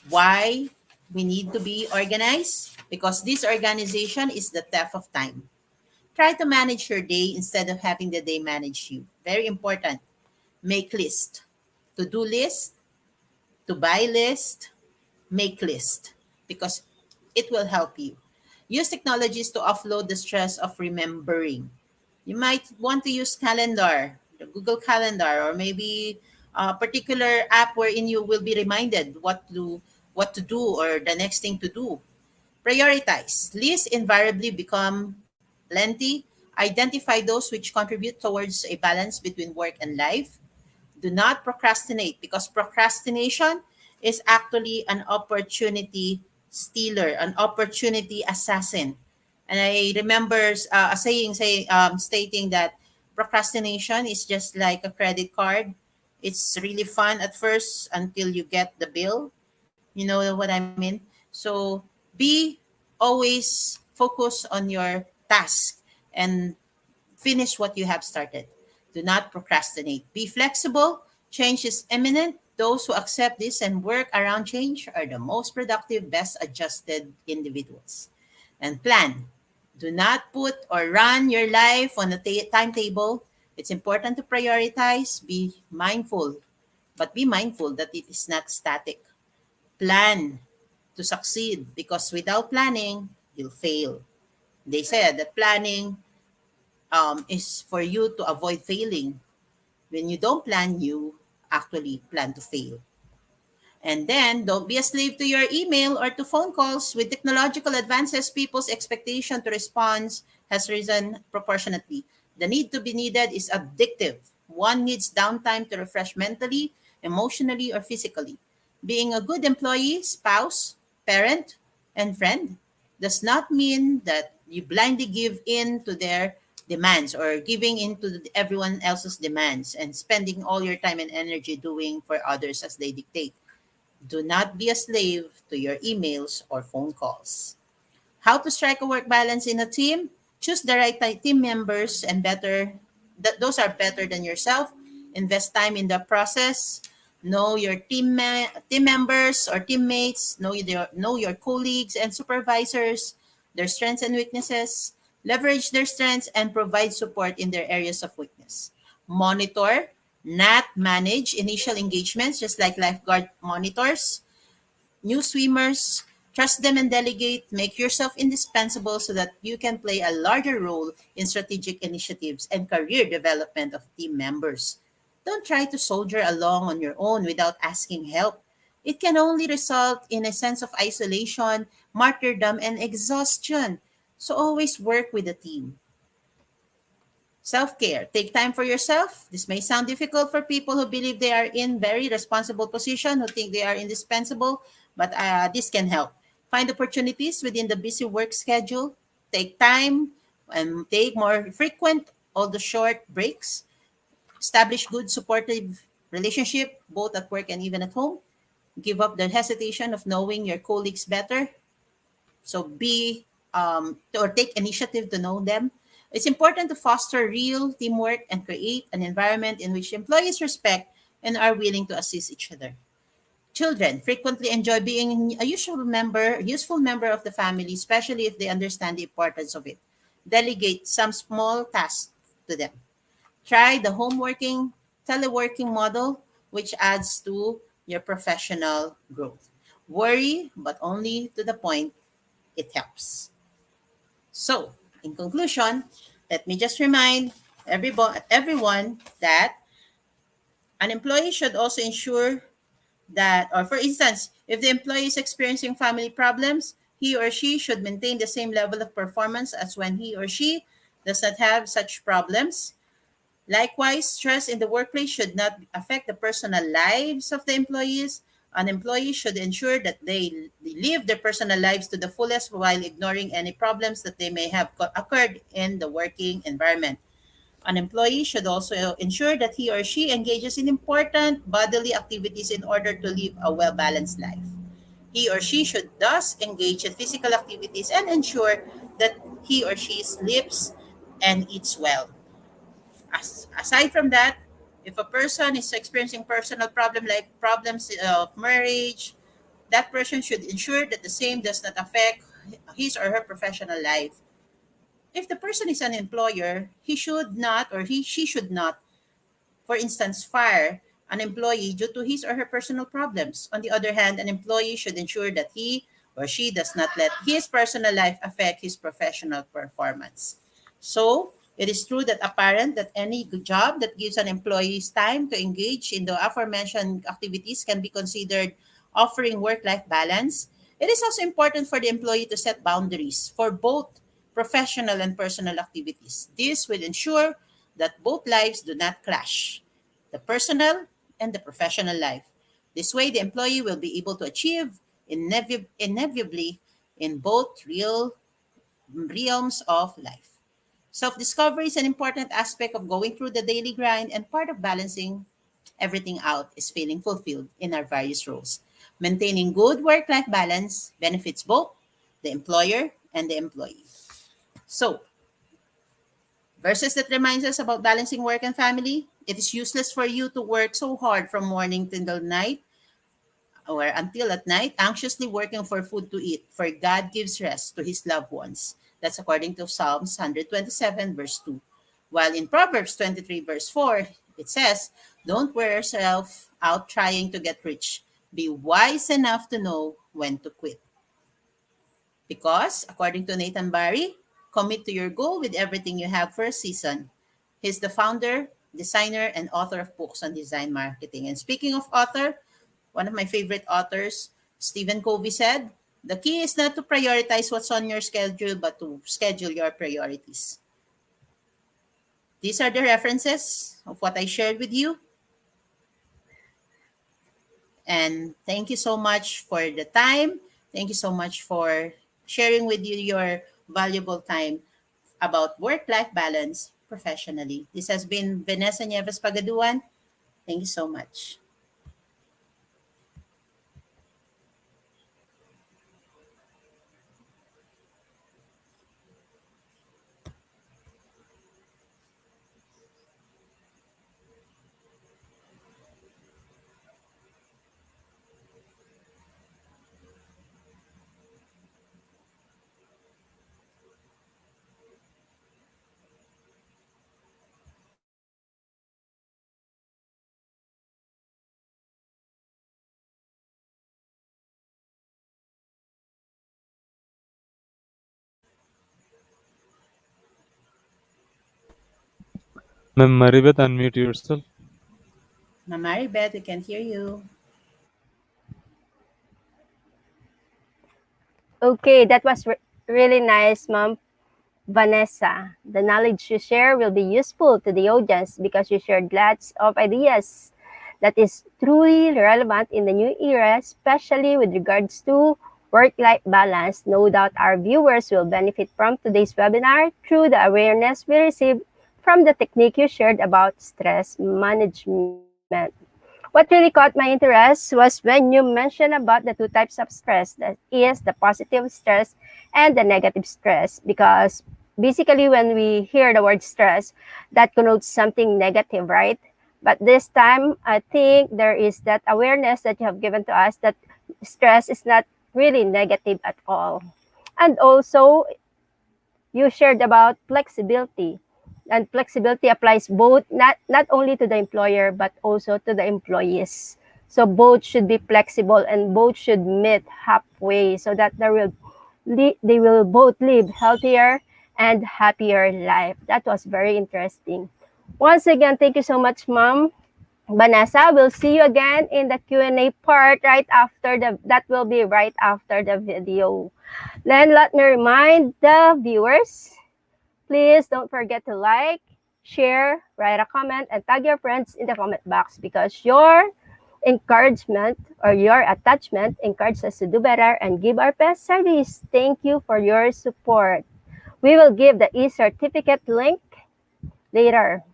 why we need to be organized? Because disorganization is the theft of time. Try to manage your day instead of having the day manage you. Very important. Make list. To-do list, to buy list, make list because it will help you. Use technologies to offload the stress of remembering. You might want to use calendar, the Google Calendar, or maybe a particular app wherein you will be reminded what to do or the next thing to do. Prioritize. Lists invariably become plenty. Identify those which contribute towards a balance between work and life. Do not procrastinate because procrastination is actually an opportunity stealer, an opportunity assassin. And I remember a stating that procrastination is just like a credit card. It's really fun at first until you get the bill. You know what I mean? So be always focus on your task and finish what you have started. Do not procrastinate. Be flexible. Change is imminent. Those who accept this and work around change are the most productive, best adjusted individuals. And plan. Do not put or run your life on a timetable. It's important to prioritize. Be mindful that it is not static. Plan to succeed because without planning, you'll fail. They said that planning is for you to avoid failing. When you don't plan, you actually plan to fail. And then don't be a slave to your email or to phone calls. With technological advances, people's expectation to respond has risen proportionately. The need to be needed is addictive. One needs downtime to refresh mentally, emotionally, or physically. Being a good employee, spouse, parent, and friend does not mean that you blindly give in to their demands or giving in to everyone else's demands and spending all your time and energy doing for others as they dictate. Do not be a slave to your emails or phone calls. How to strike a work balance in a team? Choose the right team members and those are better than yourself. Invest time in the process. Know your team members or teammates. Know your colleagues and supervisors, their strengths and weaknesses. Leverage their strengths and provide support in their areas of weakness. Monitor, not manage initial engagements, just like lifeguard monitors. New swimmers, trust them and delegate. Make yourself indispensable so that you can play a larger role in strategic initiatives and career development of team members. Don't try to soldier along on your own without asking help. It can only result in a sense of isolation, martyrdom, and exhaustion. So always work with a team. Self care. Take time for yourself. This may sound difficult for people who believe they are in very responsible position, who think they are indispensable, but this can help. Find opportunities within the busy work schedule. Take time and take more frequent, although short breaks. Establish good supportive relationship, both at work and even at home. Give up the hesitation of knowing your colleagues better. So be or take initiative to know them. It's important to foster real teamwork and create an environment in which employees respect and are willing to assist each other. Children frequently enjoy being a useful member of the family, especially if they understand the importance of it. Delegate some small tasks to them. Try the teleworking model, which adds to your professional growth. Worry, but only to the point it helps. So, in conclusion, let me just remind everyone that an employee should also ensure that, or for instance, if the employee is experiencing family problems, he or she should maintain the same level of performance as when he or she does not have such problems. Likewise, stress in the workplace should not affect the personal lives of the employees. An employee should ensure that they live their personal lives to the fullest while ignoring any problems that they may have occurred in the working environment. An employee should also ensure that he or she engages in important bodily activities in order to live a well balanced life. He or she should thus engage in physical activities and ensure that he or she sleeps and eats well. Aside from that, if a person is experiencing personal problem like problems of marriage, that person should ensure that the same does not affect his or her professional life. If the person is an employer, he should not or he she should not, for instance, fire an employee due to his or her personal problems. On the other hand, an employee should ensure that he or she does not let his personal life affect his professional performance. So, it is true that apparent that any good job that gives an employee's time to engage in the aforementioned activities can be considered offering work-life balance. It is also important for the employee to set boundaries for both professional and personal activities. This will ensure that both lives do not clash, the personal and the professional life. This way, the employee will be able to achieve inevitably in both real realms of life. Self discovery is an important aspect of going through the daily grind, and part of balancing everything out is feeling fulfilled in our various roles. Maintaining good work life balance benefits both the employer and the employee. So, verses that reminds us about balancing work and family. It is useless for you to work so hard from morning till night or until at night, anxiously working for food to eat, for God gives rest to his loved ones. That's according to Psalms 127, verse 2. While in Proverbs 23, verse 4, it says, don't wear yourself out trying to get rich. Be wise enough to know when to quit. Because, according to Nathan Barry, commit to your goal with everything you have for a season. He's the founder, designer, and author of books on design marketing. And speaking of author, one of my favorite authors, Stephen Covey, said, the key is not to prioritize what's on your schedule, but to schedule your priorities. These are the references of what I shared with you. And thank you so much for the time. Thank you so much for sharing with you your valuable time about work-life balance professionally. This has been Vanessa Nieves Pagaduan. Thank you so much. Ma'am Maribeth, unmute yourself. Mama Maribeth, we can hear you. Okay, that was really nice, Mom Vanessa. The knowledge you share will be useful to the audience because you shared lots of ideas that is truly relevant in the new era, especially with regards to work-life balance. No doubt our viewers will benefit from today's webinar through the awareness we received from the technique you shared about stress management. What really caught my interest was when you mentioned about the two types of stress, that is the positive stress and the negative stress, because basically when we hear the word stress, that connotes something negative, right? But this time, I think there is that awareness that you have given to us that stress is not really negative at all. And also, you shared about flexibility. And flexibility applies both, not only to the employer, but also to the employees. So both should be flexible and both should meet halfway so that they will both live healthier and happier life. That was very interesting. Once again, thank you so much, Mom Vanessa. We'll see you again in the Q&A part right after that will be right after the video. Then let me remind the viewers, please don't forget to like, share, write a comment, and tag your friends in the comment box because your encouragement or your attachment encourages us to do better and give our best service. Thank you for your support. We will give the e-certificate link later.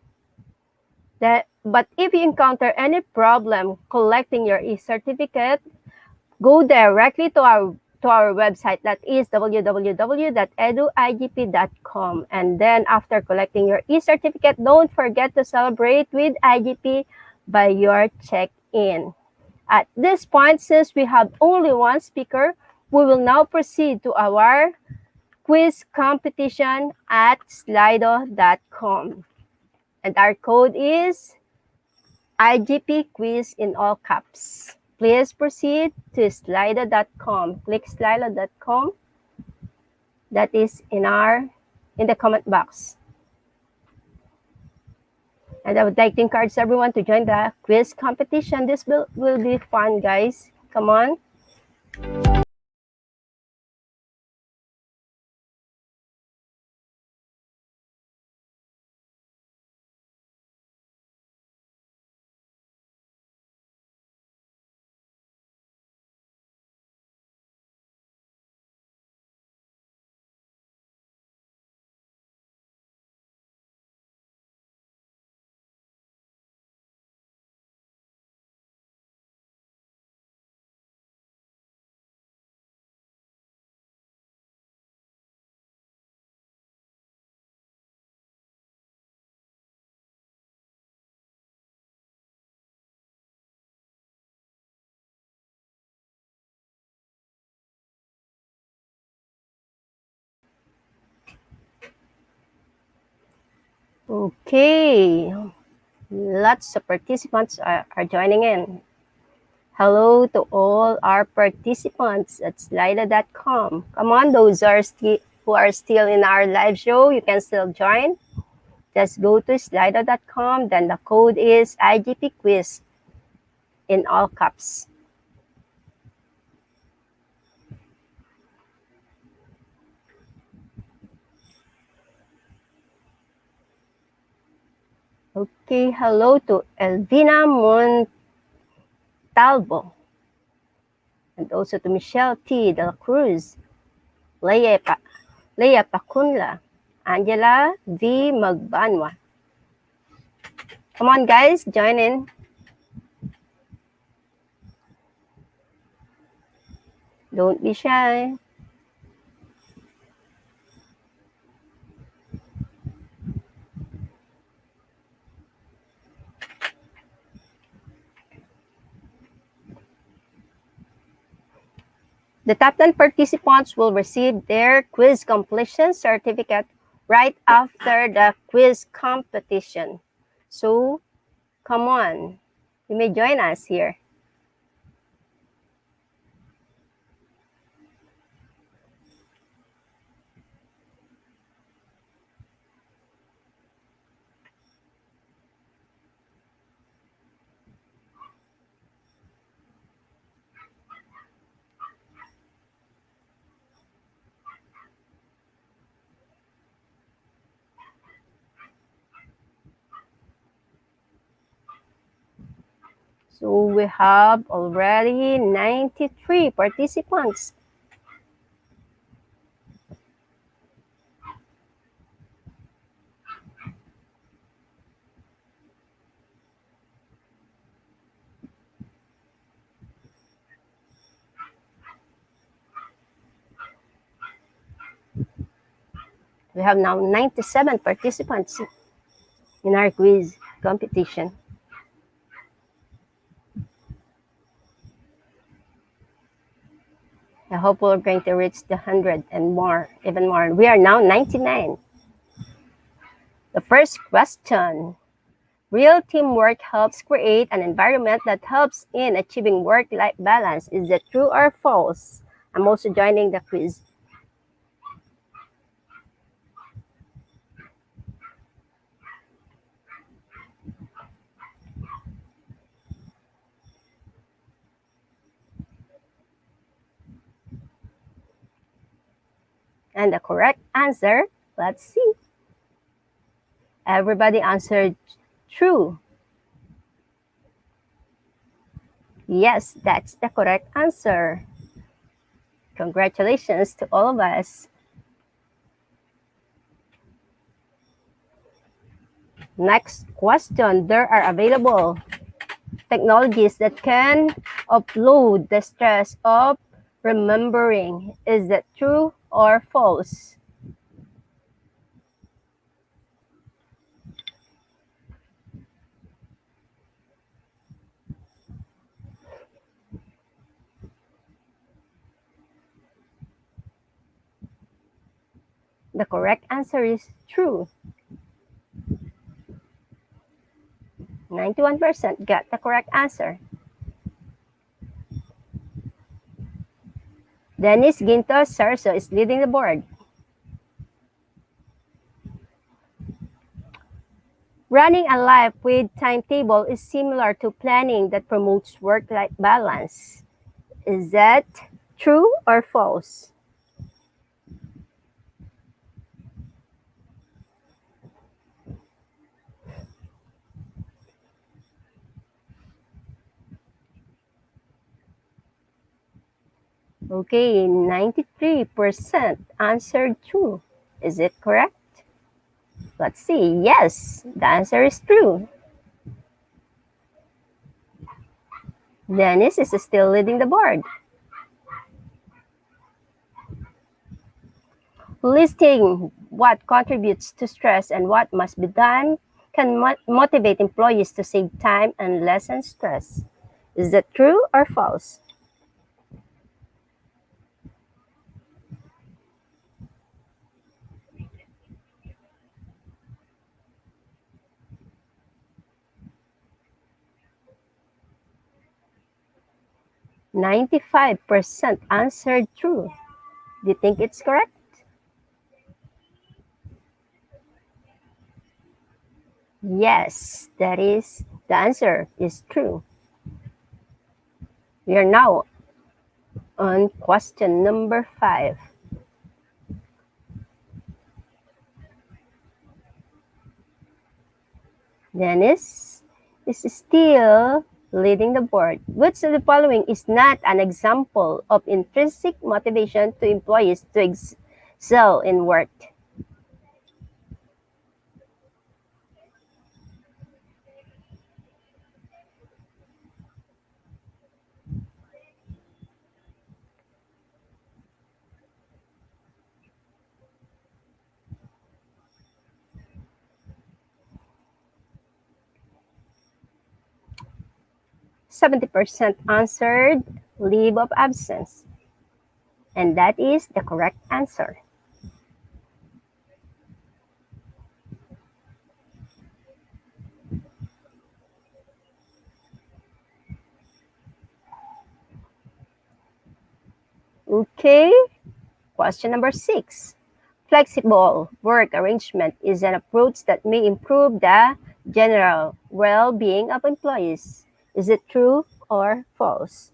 But if you encounter any problem collecting your e-certificate, go directly to our website, that is www.eduigp.com. And then after collecting your e-certificate, don't forget to celebrate with IGP by your check-in. At this point, since we have only one speaker, we will now proceed to our quiz competition at slido.com. And our code is IGP quiz in all caps. Please proceed to slido.com. Click slido.com. That is in the comment box. And I would like to encourage everyone to join the quiz competition. This will be fun, guys. Come on. Okay. Lots of participants are joining in. Hello to all our participants at slido.com. Come on, those who are still in our live show, you can still join. Just go to slido.com, then the code is IGP quiz in all caps. Okay, hello to Elvina Montalvo, and also to Michelle T. De La Cruz, Leia, Leia Pacunla, Angela V. Magbanwa. Come on, guys, join in. Don't be shy. The top 10 participants will receive their quiz completion certificate right after the quiz competition. So, come on, you may join us here. So we have already 93 participants. We have now 97 participants in our quiz competition. I hope we're going to reach the 100 and more, even more. We are now 99. The first question. Real teamwork helps create an environment that helps in achieving work-life balance. Is that true or false? I'm also joining the quiz. And the correct answer, let's see. Everybody answered true. Yes, that's the correct answer. Congratulations to all of us. Next question. There are available technologies that can offload the stress of remembering. Is that true or false? The correct answer is true. 91% got the correct answer. Dennis Ginto Sarso is leading the board. Running a life with timetable is similar to planning that promotes work-life balance. Is that true or false? Okay, 93% answered true. Is it correct? Let's see. Yes, the answer is true. Dennis is still leading the board. Listing what contributes to stress and what must be done can motivate employees to save time and lessen stress. Is that true or false? "95% answered true." Do you think it's correct? Yes, that is the answer is true. We are now on question number 5. Dennis is still leading the board. Which of the following is not an example of intrinsic motivation to employees to excel in work? 70% answered leave of absence. And that is the correct answer. Okay, question number 6. Flexible work arrangement is an approach that may improve the general well-being of employees. Is it true or false?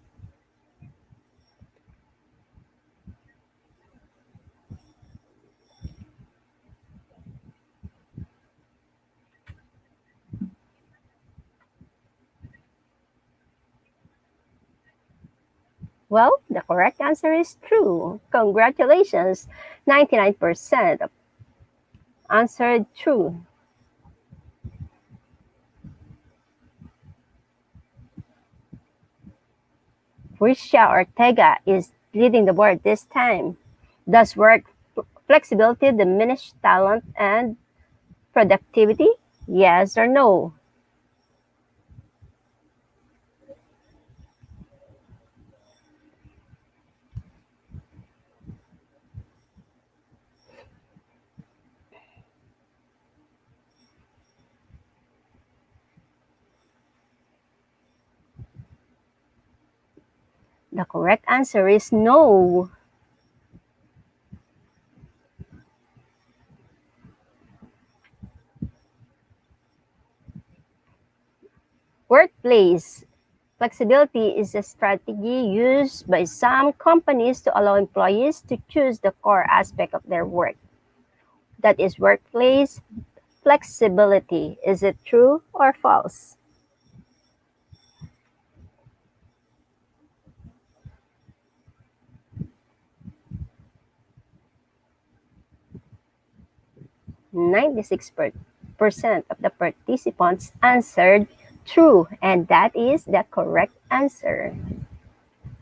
Well, the correct answer is true. Congratulations. 99% answered true. Risha Ortega is leading the board this time. Does work flexibility diminish talent and productivity? Yes or no? The correct answer is no. Workplace flexibility is a strategy used by some companies to allow employees to choose the core aspect of their work. That is workplace flexibility. Is it true or false? Ninety-six percent of the participants answered true, and that is the correct answer.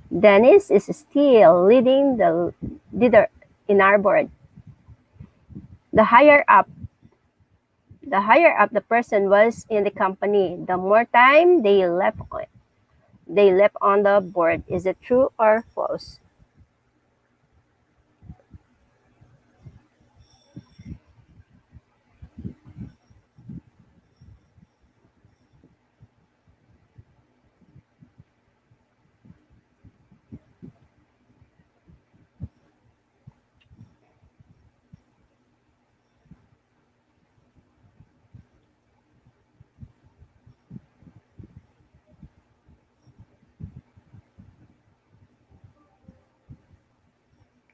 Dennis is still leading the leader in our board. The higher up the higher up the person was in the company, the more time they left on the board. Is it true or false?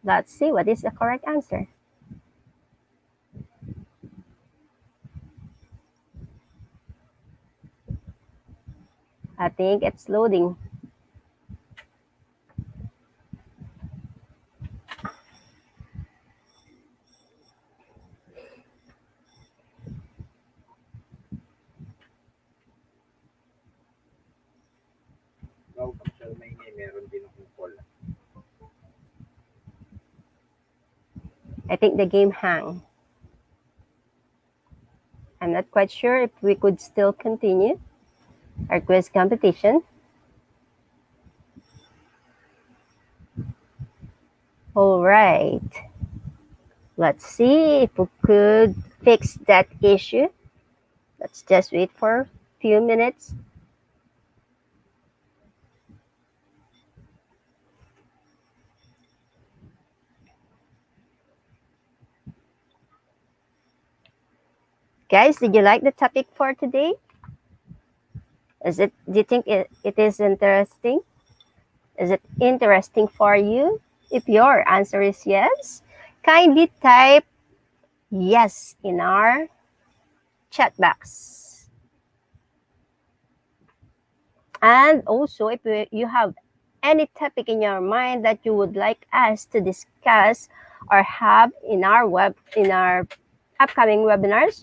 Let's see what is the correct answer. I think it's loading. I think the game hang. I'm not quite sure if we could still continue our quiz competition. All right. Let's see if we could fix that issue. Let's just wait for a few minutes. Guys, did you like the topic for today? Do you think it is interesting? Is it interesting for you? If your answer is yes, kindly type yes in our chat box. And also, if you have any topic in your mind that you would like us to discuss or have in our upcoming webinars,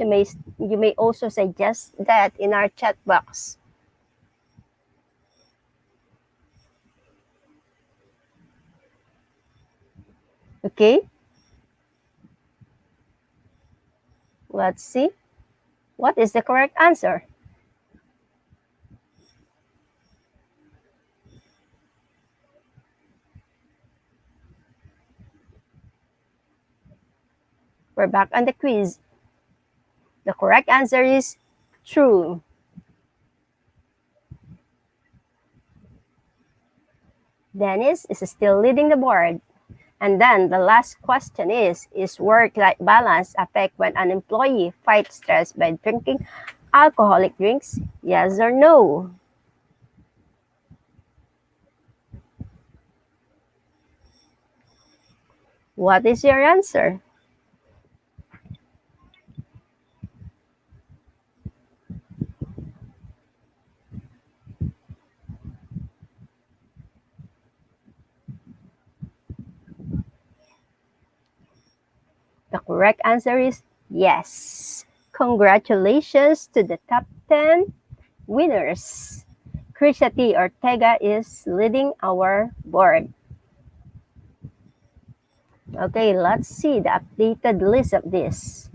you may also suggest that in our chat box. Okay, let's see. What is the correct answer? We're back on the quiz. The correct answer is true. Dennis is still leading the board. And then the last question is work-life balance affect when an employee fights stress by drinking alcoholic drinks? Yes or no? What is your answer? correct answer is yes. Congratulations to the top 10 winners. Krisha T. Ortega is leading our board. Okay, let's see the updated list of this.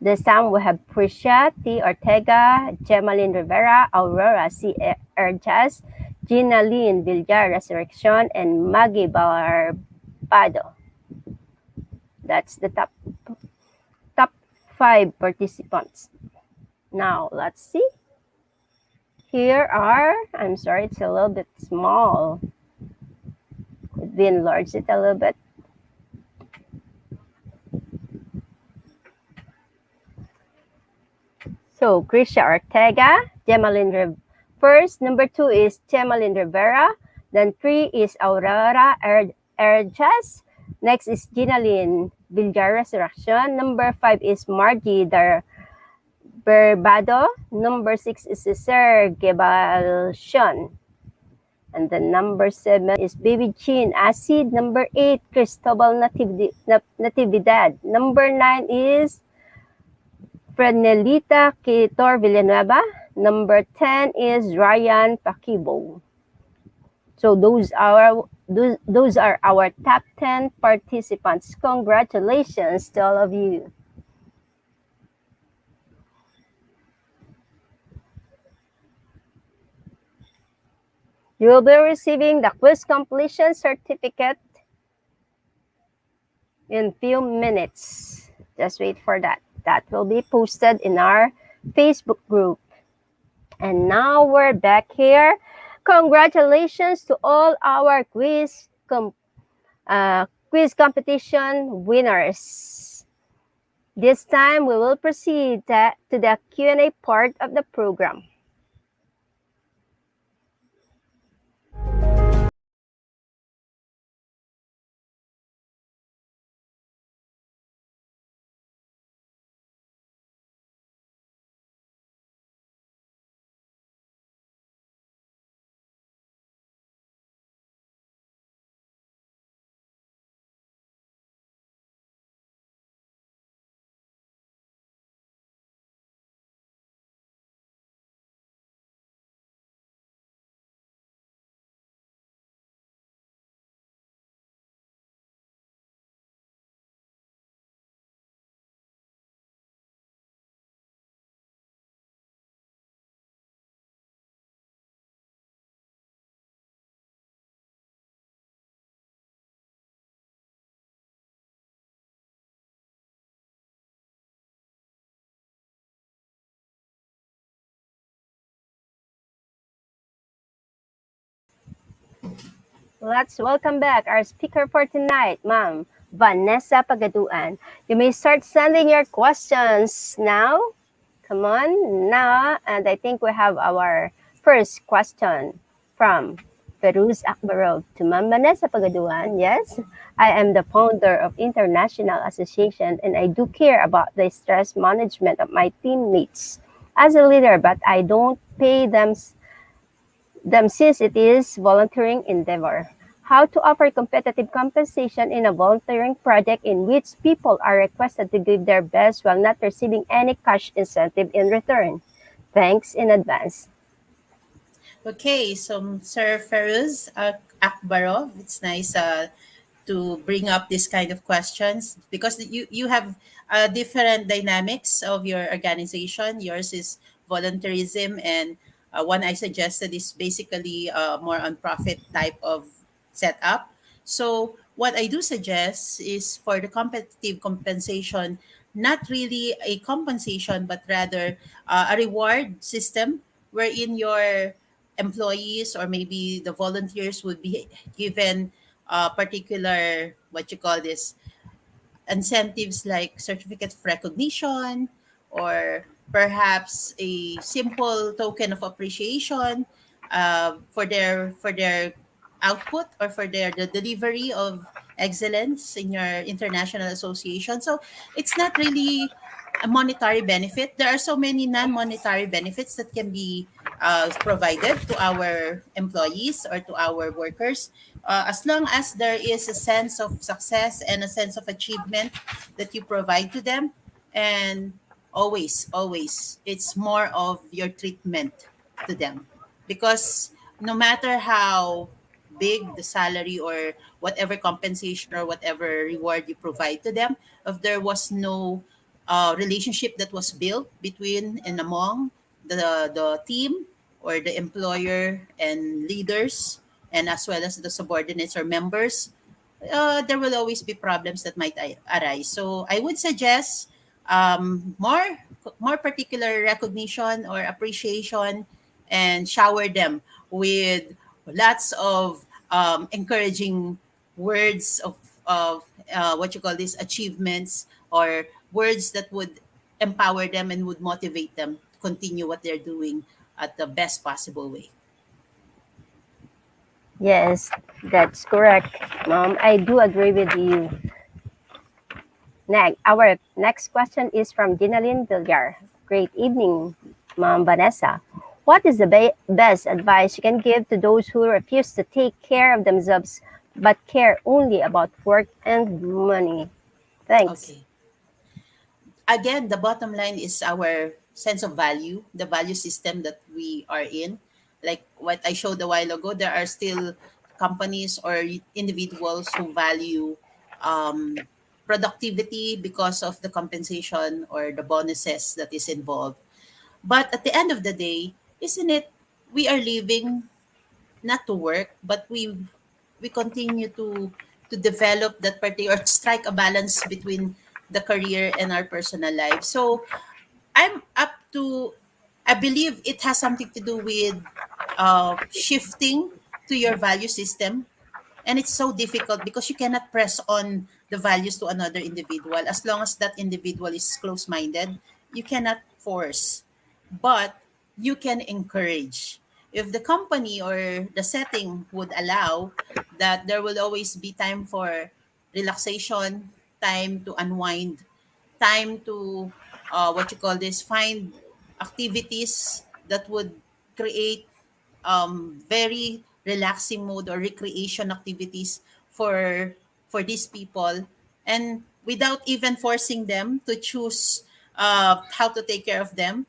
This time we have Prisha T. Ortega, Gemaline Rivera, Aurora C. Erjas, Gina Lynn Villar Resurrection, and Maggie Barbado. That's the top 5 participants. Now, let's see. Here are, I'm sorry, it's a little bit small. Could we enlarge it a little bit? So, Krisha Ortega, first. Number 2 is Gemaline Rivera. Then 3 is Aurora Erjas. Next is Ginaline Villar Resurrection. Number 5 is Margie Barbado. Number 6 is Cesar Gebalcion. And then number 7 is Baby Chin Acid. Number 8, Cristobal Natividad. Number 9 is Frenelita Kitor Villanueva. Number 10 is Ryan Pakibo. So those are our top 10 participants. Congratulations to all of you. You will be receiving the quiz completion certificate in few minutes. Just wait for that. That will be posted in our Facebook group. And now we're back here. Congratulations to all our quiz competition winners. This time we will proceed to the Q&A part of the program. Let's welcome back our speaker for tonight, Ma'am Vanessa Pagaduan. You may start sending your questions now. Come on now. And I think we have our first question from Peruz Akbarov to Ma'am Vanessa Pagaduan. Yes, I am the founder of International Association and I do care about the stress management of my teammates as a leader, but I don't pay them since it is volunteering endeavor. How to offer competitive compensation in a volunteering project in which people are requested to give their best while not receiving any cash incentive in return. Thanks in advance. Okay, so Sir Feruz Akbarov, it's nice to bring up this kind of questions because you have different dynamics of your organization. Yours is volunteerism, and one I suggested is basically more on profit type of setup. So what I do suggest is for the competitive compensation, not really a compensation, but rather a reward system wherein your employees or maybe the volunteers would be given particular what you call this incentives like certificate of recognition or perhaps a simple token of appreciation for their output or for their the delivery of excellence in your international association. So it's not really a monetary benefit. There are so many non-monetary benefits that can be provided to our employees or to our workers. As long as there is a sense of success and a sense of achievement that you provide to them, and always, it's more of your treatment to them. Because no matter how big the salary or whatever compensation or whatever reward you provide to them, if there was no relationship that was built between and among the team or the employer and leaders, and as well as the subordinates or members, there will always be problems that might arise. So I would suggest more particular recognition or appreciation, and shower them with lots of encouraging words of what you call these achievements, or words that would empower them and would motivate them to continue what they're doing at the best possible way. Yes, that's correct, Mom. I do agree with you. Next, our next question is from Dinalyn Villar. Great evening, Mom Vanessa. What is the best advice you can give to those who refuse to take care of themselves but care only about work and money? Thanks. Okay. Again, the bottom line is our sense of value, the value system that we are in. Like what I showed a while ago, there are still companies or individuals who value um, productivity because of the compensation or the bonuses that is involved. But at the end of the day, isn't it, we are living not to work, but we continue to develop that particular, or strike a balance between the career and our personal life. So I'm up to, I believe it has something to do with shifting to your value system. And it's so difficult because you cannot press on the values to another individual. As long as that individual is close minded, you cannot force, but you can encourage. If the company or the setting would allow that, there will always be time for relaxation, time to unwind, time to what you call this, find activities that would create very relaxing mode or recreation activities for these people, and without even forcing them to choose how to take care of them,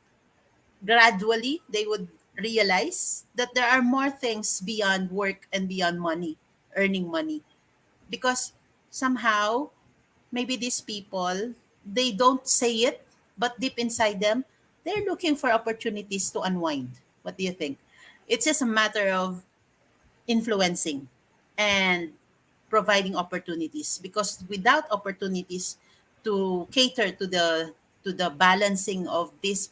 gradually they would realize that there are more things beyond work and beyond money, earning money. Because somehow, maybe these people, they don't say it, but deep inside them, they're looking for opportunities to unwind. What do you think? It's just a matter of influencing and providing opportunities, because without opportunities to cater to the balancing of these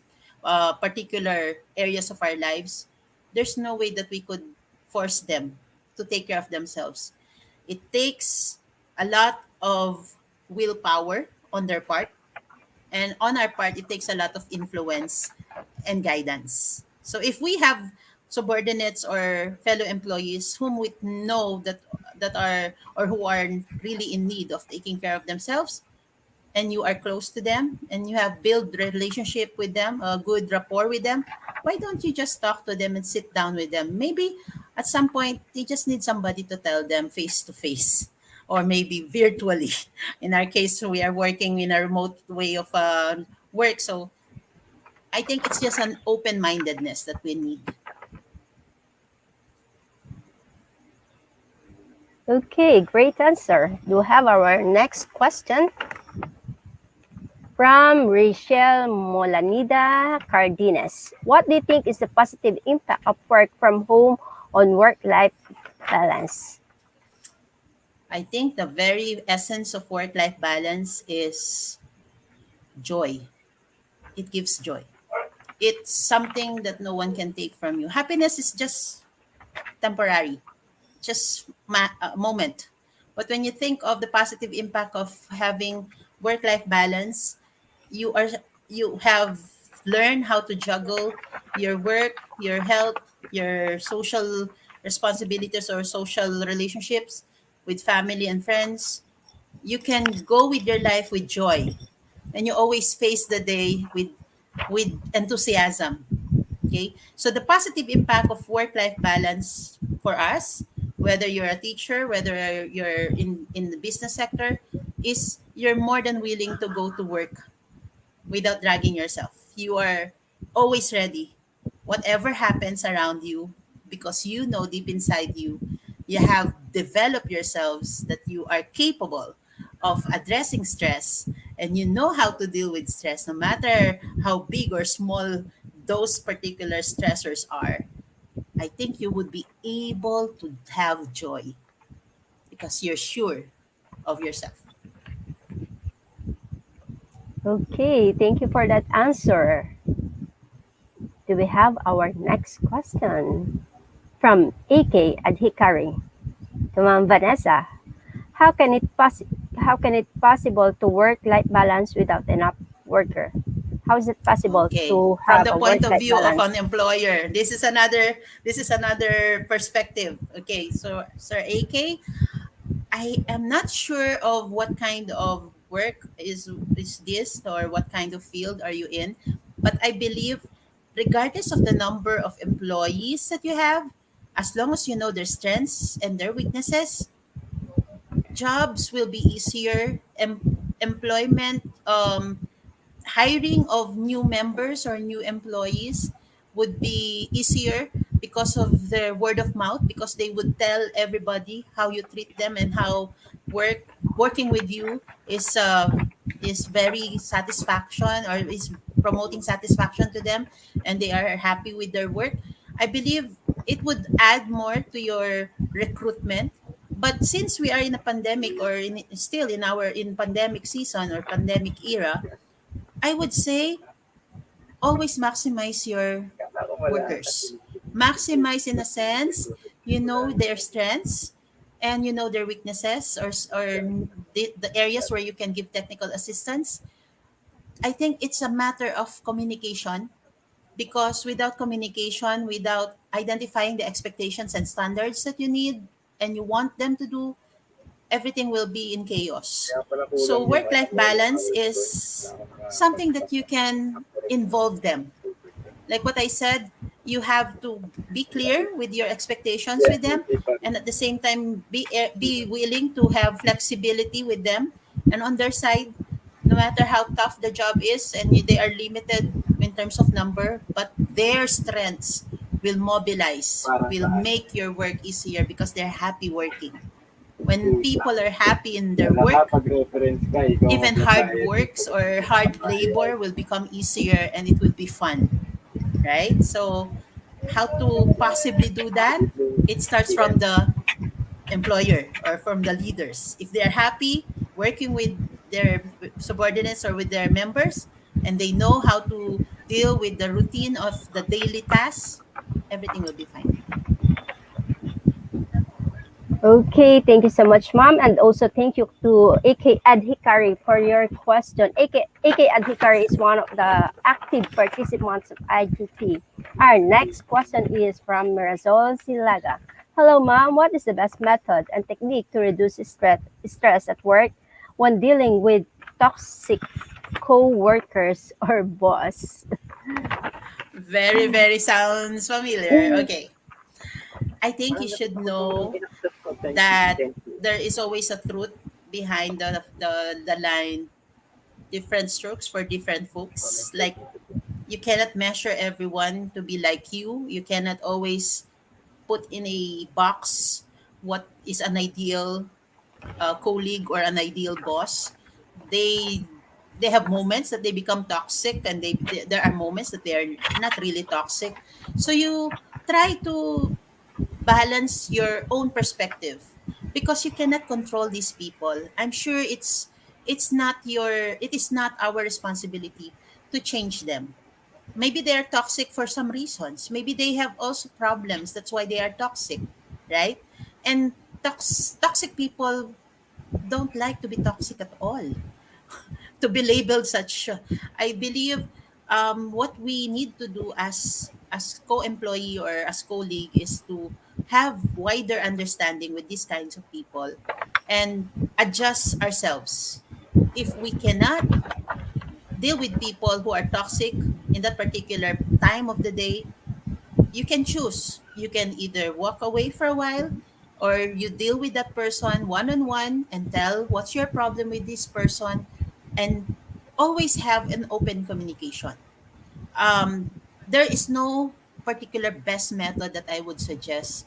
particular areas of our lives, there's no way that we could force them to take care of themselves. It takes a lot of willpower on their part, and on our part, it takes a lot of influence and guidance. So if we have subordinates or fellow employees whom we know that are, or who are really in need of taking care of themselves, and you are close to them and you have built relationship with them, a good rapport with them, why don't you just talk to them and sit down with them? Maybe at some point they just need somebody to tell them face to face, or maybe virtually. In our case, we are working in a remote way of work, so I think it's just an open-mindedness that we need. Okay, great answer. Do have our next question from Rachel Molanida Cardenas. What do you think is the positive impact of work from home on work-life balance? I think the very essence of work-life balance is joy. It gives joy. It's something that no one can take from you. Happiness is just temporary, just a moment. But when you think of the positive impact of having work-life balance, you are, you have learned how to juggle your work, your health, your social responsibilities or social relationships with family and friends. You can go with your life with joy, and you always face the day with enthusiasm. Okay, so the positive impact of work-life balance for us, whether you're a teacher, whether you're in the business sector, is you're more than willing to go to work without dragging yourself. You are always ready, whatever happens around you, because you know deep inside you, you have developed yourselves that you are capable of addressing stress, and you know how to deal with stress, no matter how big or small those particular stressors are. I think you would be able to have joy because you're sure of yourself. Okay, thank you for that answer. Do we have our next question? From AK Adhikari to Ma'am Vanessa. How can it poss- how can it possible to work-life balance without enough worker? How is it possible Okay. to From have the a point of work-life view of an balance? employer, this is another perspective. Okay. So Sir AK, I am not sure of what kind of work is this, or what kind of field are you in, but I believe regardless of the number of employees that you have, as long as you know their strengths and their weaknesses, jobs will be easier. Employment, hiring of new members or new employees would be easier because of their word of mouth, because they would tell everybody how you treat them and how working with you is very satisfaction, or is promoting satisfaction to them, and they are happy with their work. I believe it would add more to your recruitment. But since we are in a pandemic, or still in pandemic season or pandemic era, I would say always maximize your workers. Maximize in a sense, you know their strengths and you know their weaknesses, or the areas where you can give technical assistance. I think it's a matter of communication, because without communication, without identifying the expectations and standards that you need and you want them to do, everything will be in chaos. So work life balance is something that you can involve them. Like what I said, you have to be clear with your expectations with them, and at the same time be willing to have flexibility with them. And on their side, no matter how tough the job is and they are limited in terms of number, but their strengths will mobilize, will make your work easier because they're happy working. When people are happy in their work, even hard works or hard labor will become easier and it will be fun, right? So, how to possibly do that? It starts from the employer or from the leaders. If they're happy working with their subordinates or with their members, and they know how to deal with the routine of the daily tasks, everything will be fine. Okay, thank you so much, Mom. And also thank you to AK Adhikari for your question. AK Adhikari is one of the active participants of IGP. Our next question is from Mirazol Silaga. Hello, Mom. What is the best method and technique to reduce stress at work when dealing with toxic co-workers or boss? Very, very sounds familiar. Okay. I think you should know that there is always a truth behind the line, different strokes for different folks. Like, you cannot measure everyone to be like you. You cannot always put in a box what is an ideal colleague or an ideal boss. They they have moments that they become toxic, and there are moments that they are not really toxic. So you try to balance your own perspective, because you cannot control these people. I'm sure it is not our responsibility to change them. Maybe they are toxic for some reasons. Maybe they have also problems. That's why they are toxic, right? And toxic people don't like to be toxic at all. To be labeled such, I believe what we need to do as co-employee or as colleague is to have wider understanding with these kinds of people and adjust ourselves. If we cannot deal with people who are toxic in that particular time of the day, you can choose. You can either walk away for a while, or you deal with that person one on one and tell what's your problem with this person, and always have an open communication. There is no particular best method that I would suggest.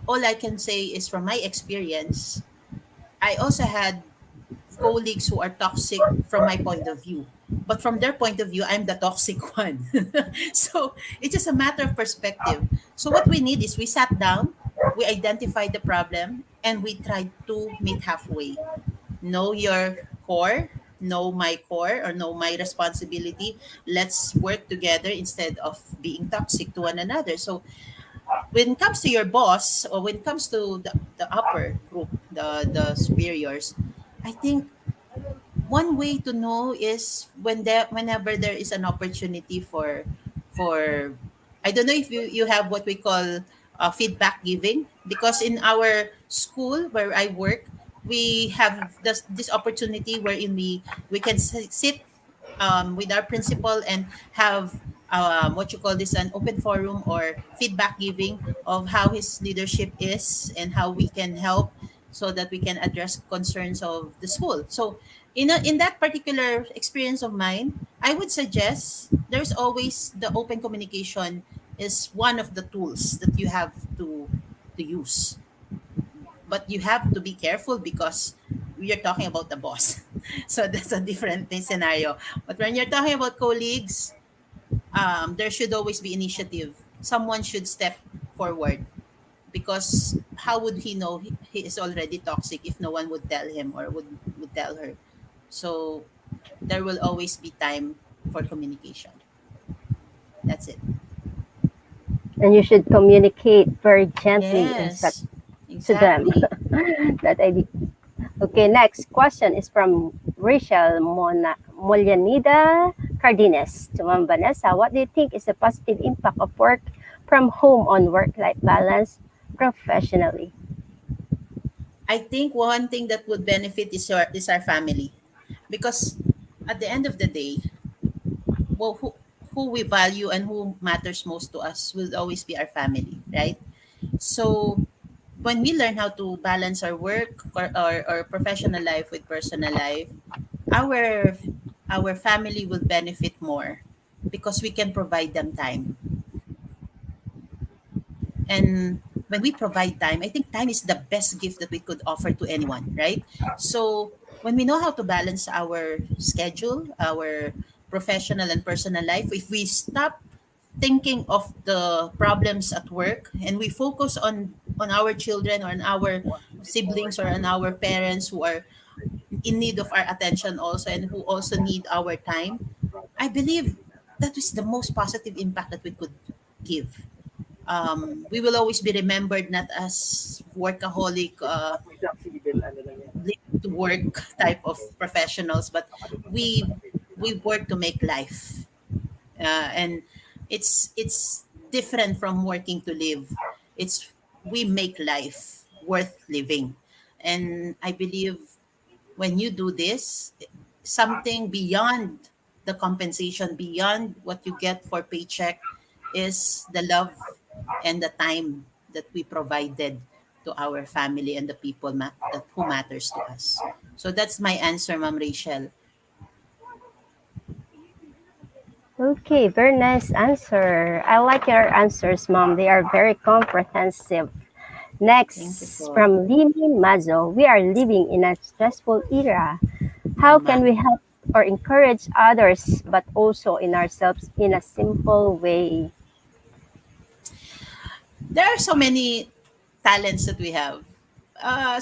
All I can say is from my experience, I also had colleagues who are toxic from my point of view. But from their point of view, I'm the toxic one. So it's just a matter of perspective. So what we need is we sat down, we identified the problem, and we tried to meet halfway. Know your core, know my core, or know my responsibility. Let's work together instead of being toxic to one another. So when it comes to your boss, or when it comes to the upper group, the superiors, I think one way to know is whenever there is an opportunity for I don't know if you have what we call feedback giving, because in our school where I work, we have this opportunity wherein we can sit with our principal and have what you call this, an open forum or feedback giving of how his leadership is and how we can help so that we can address concerns of the school. So in that particular experience of mine, I would suggest there's always the open communication is one of the tools that you have to use, but you have to be careful because we are talking about the boss. So that's a different scenario. But when you're talking about colleagues, there should always be initiative. Someone should step forward, because how would he know he is already toxic if no one would tell him or would tell her? So there will always be time for communication. That's it. And you should communicate very gently and set Yes, to them. exactly. That idea. Okay, next question is from Rachel Molianida Cardenas to Ma'am Vanessa. What do you think is the positive impact of work from home on work-life balance professionally? I think one thing that would benefit is our family, because at the end of the day, well, who we value and who matters most to us will always be our family, right? So when we learn how to balance our work or professional life with personal life, our our family will benefit more because we can provide them time. And when we provide time, I think time is the best gift that we could offer to anyone, right? So when we know how to balance our schedule, our professional and personal life, if we stop thinking of the problems at work and we focus on our children or on our siblings or on our parents who are in need of our attention also and who also need our time, I believe that is the most positive impact that we could give. We will always be remembered not as workaholic, live to work type of professionals, but we we work to make life, and it's different from working to live. It's we make life worth living, and I believe when you do this, something beyond the compensation, beyond what you get for paycheck, is the love and the time that we provided to our family and the people that who matters to us. So that's my answer, Ma'am Rachel. Okay, very nice answer. I like your answers, Mom. They are very comprehensive. Thank you Next, po. from Lini Mazo, we are living in a stressful era. How can Tama. we help or encourage others, but also in ourselves in a simple way? There are so many talents that we have.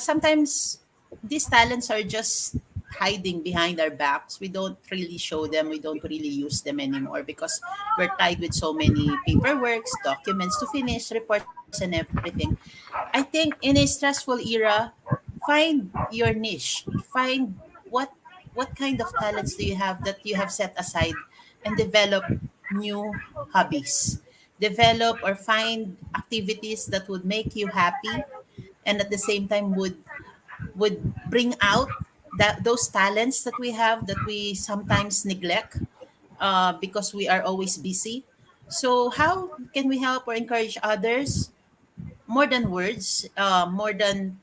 Sometimes these talents are just hiding behind our backs. We don't really show them. We don't really use them anymore because we're tied with so many paperworks, documents to finish, reports, and everything. I think in a stressful era, find your niche. Find what what kind of talents do you have that you have set aside, and develop new hobbies. Develop or find activities that would make you happy, and at the same time would bring out that those talents that we have that we sometimes neglect because we are always busy. So how can we help or encourage others more than words, more than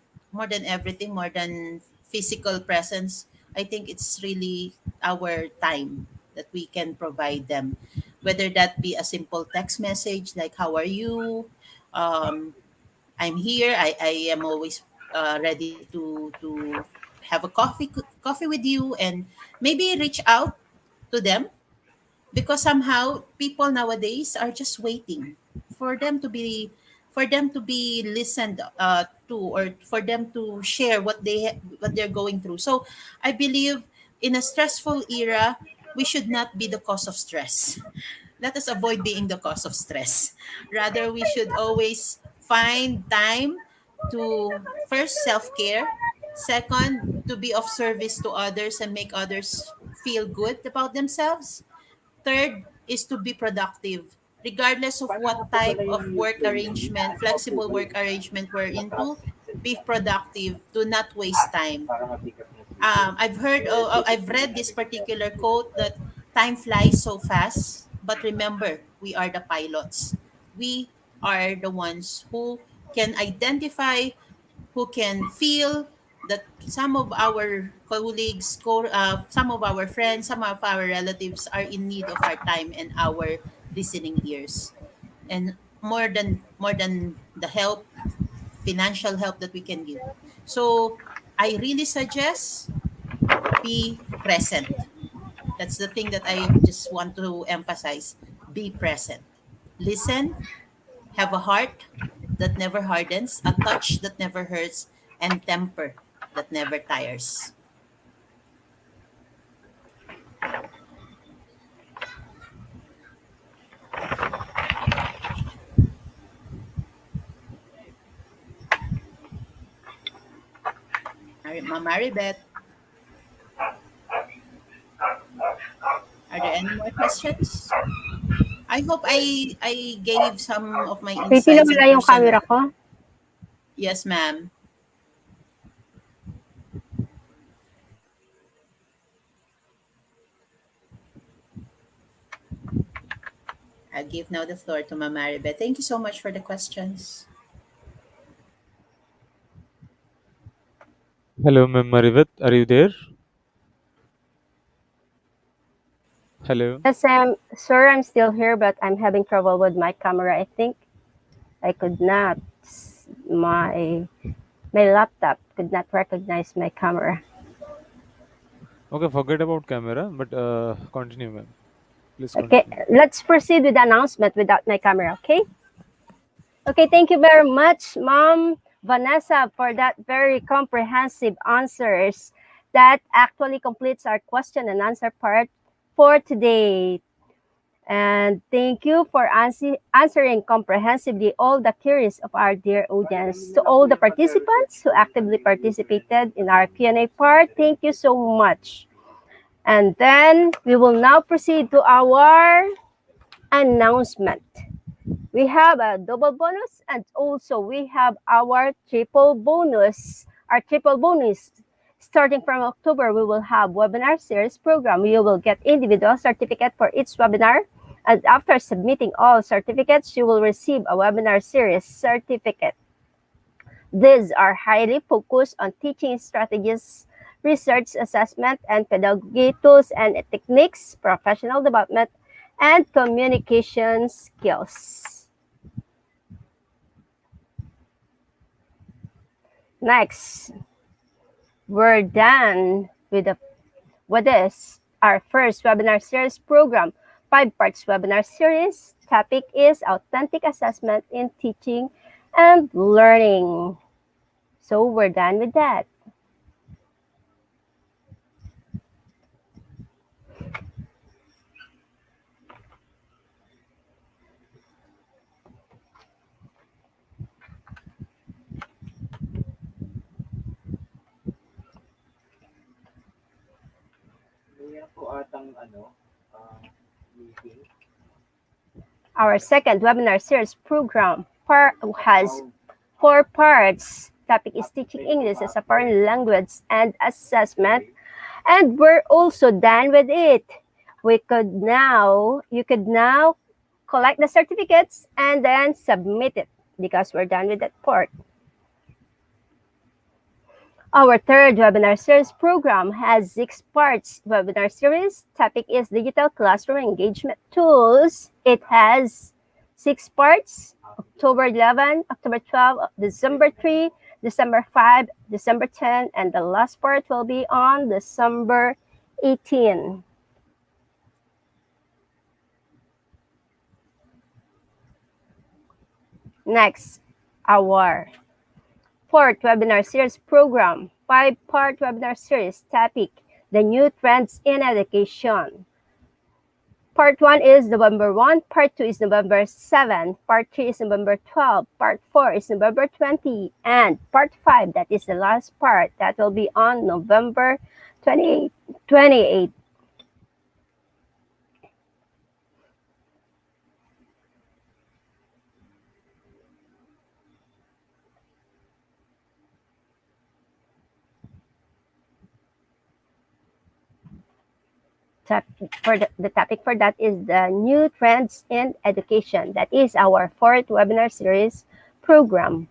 everything, more than physical presence? I think it's really our time that we can provide them, whether that be a simple text message like "How are you?" Um, I'm here. I am always ready to have a coffee with you, and maybe reach out to them, because somehow people nowadays are just waiting for them to be listened to, or for them to share what they're going through. So I believe in a stressful era, we should not be the cause of stress. Let us avoid being the cause of stress. Rather, we should always find time to, first, self-care, second, to be of service to others and make others feel good about themselves. Third is to be productive. Regardless of what type of work arrangement, flexible work arrangement we're into, be productive. Do not waste time. I've read this particular quote that time flies so fast, but remember, we are the pilots. We are the ones who can identify, who can feel that some of our colleagues, some of our friends, some of our relatives are in need of our time and our listening ears. And more than the help, financial help that we can give. So I really suggest, be present. That's the thing that I just want to emphasize. Be present. Listen, have a heart that never hardens, a touch that never hurts, and temper that never tires. Mama Maribeth, are there any more questions? I hope I gave some of my Pretty insights and nawala yung camera personal. ko. Yes, ma'am. I'll give now the floor to Mama Maribeth. Thank you so much for the questions. Hello, Ma'am Mariveth. Are you there? Hello. Yes, sir, I'm still here, but I'm having trouble with my camera. I think I could not. My laptop could not recognize my camera. Okay, forget about camera, but continue, ma'am. Please Okay, continue. let's proceed with the announcement without my camera. Okay. Okay. Thank you very much, Mom Vanessa, for that very comprehensive answers. That actually completes our question and answer part for today. And thank you for answering comprehensively all the queries of our dear audience. To all the participants who actively participated in our Q&A part, thank you so much. And then we will now proceed to our announcement. We have a double bonus and also we have our triple bonus. Our triple bonus, starting from October, we will have webinar series program. You will get individual certificate for each webinar. And after submitting all certificates, you will receive a webinar series certificate. These are highly focused on teaching strategies, research assessment, and pedagogy tools and techniques, professional development, and communication skills. Next, we're done with this, our first webinar series program, 5 parts webinar series. Topic is authentic assessment in teaching and learning. So we're done with that. Our second webinar series program has 4 parts. Topic is teaching English as a foreign language and assessment. And we're also done with it. You could now collect the certificates, and then submit it because we're done with that part. Our third webinar series program has 6 parts. Webinar series topic is digital classroom engagement tools. It has 6 parts: October 11, October 12, December 3, December 5, December 10, and the last part will be on December 18. Next, our fourth webinar series program, 5-part webinar series topic, the new trends in education. Part 1 is November 1, Part 2 is November 7, Part 3 is November 12, Part 4 is November 20, and Part 5, that is the last part, that will be on November 28. The topic for that is the new trends in education. That is our fourth webinar series program.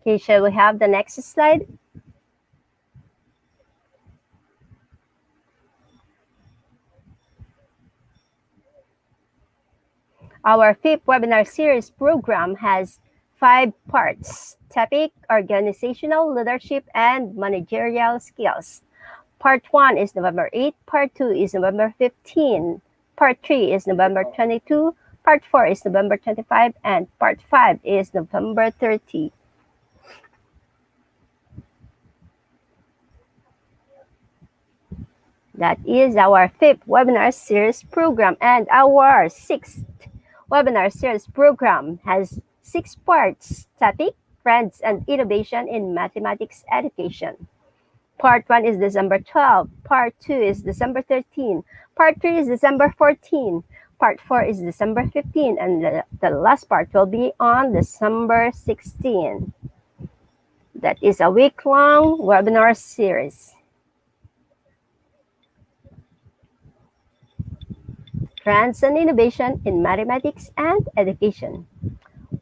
Okay, shall we have the next slide? Our fifth webinar series program has 5 parts. Topic: organizational leadership and managerial skills. Part 1 is November 8, Part 2 is November 15, Part 3 is November 22, Part 4 is November 25, and Part 5 is November 30. That is our fifth webinar series program, and our sixth webinar series program has 6 parts. Topic: trends and innovation in mathematics education. Part 1 is December 12, Part 2 is December 13, Part 3 is December 14, Part 4 is December 15, and the last part will be on December 16. That is a week-long webinar series. Trends and innovation in mathematics and education.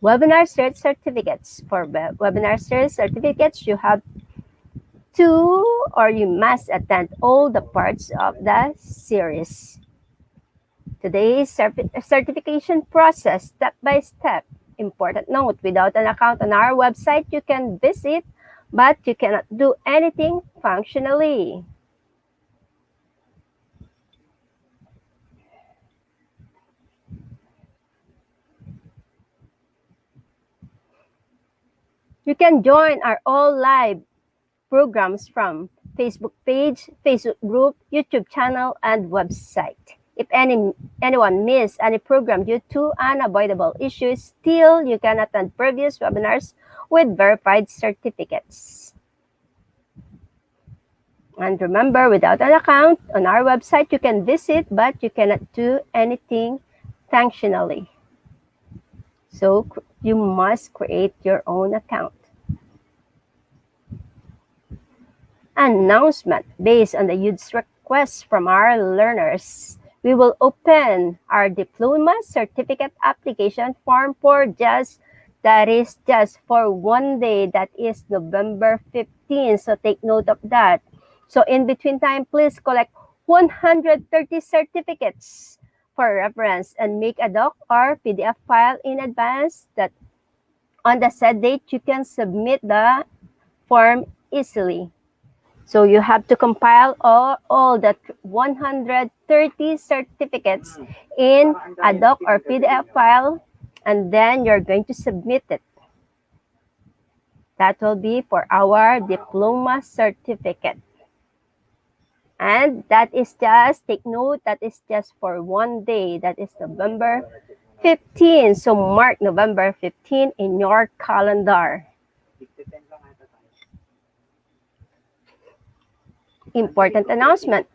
Webinar series certificates. For webinar series certificates, you have you must attend all the parts of the series. Today's certification process, step by step. Important note: without an account on our website, you can visit, but you cannot do anything functionally. You can join our all live programs from Facebook page, Facebook group, YouTube channel, and website. If anyone missed any program due to unavoidable issues, still you can attend previous webinars with verified certificates. And remember, without an account on our website, you can visit, but you cannot do anything functionally. So you must create your own account. Announcement: based on the huge requests from our learners, we will open our diploma certificate application form that is just for one day, that is November 15. So take note of that. So in between time, please collect 130 certificates for reference and make a doc or PDF file in advance, that on the said date you can submit the form easily. So you have to compile all the 130 certificates in a doc or PDF file, and then you're going to submit it. That will be for our diploma certificate. And that is just, take note, that is just for one day. That is November 15. So mark November 15 in your calendar. Important announcement.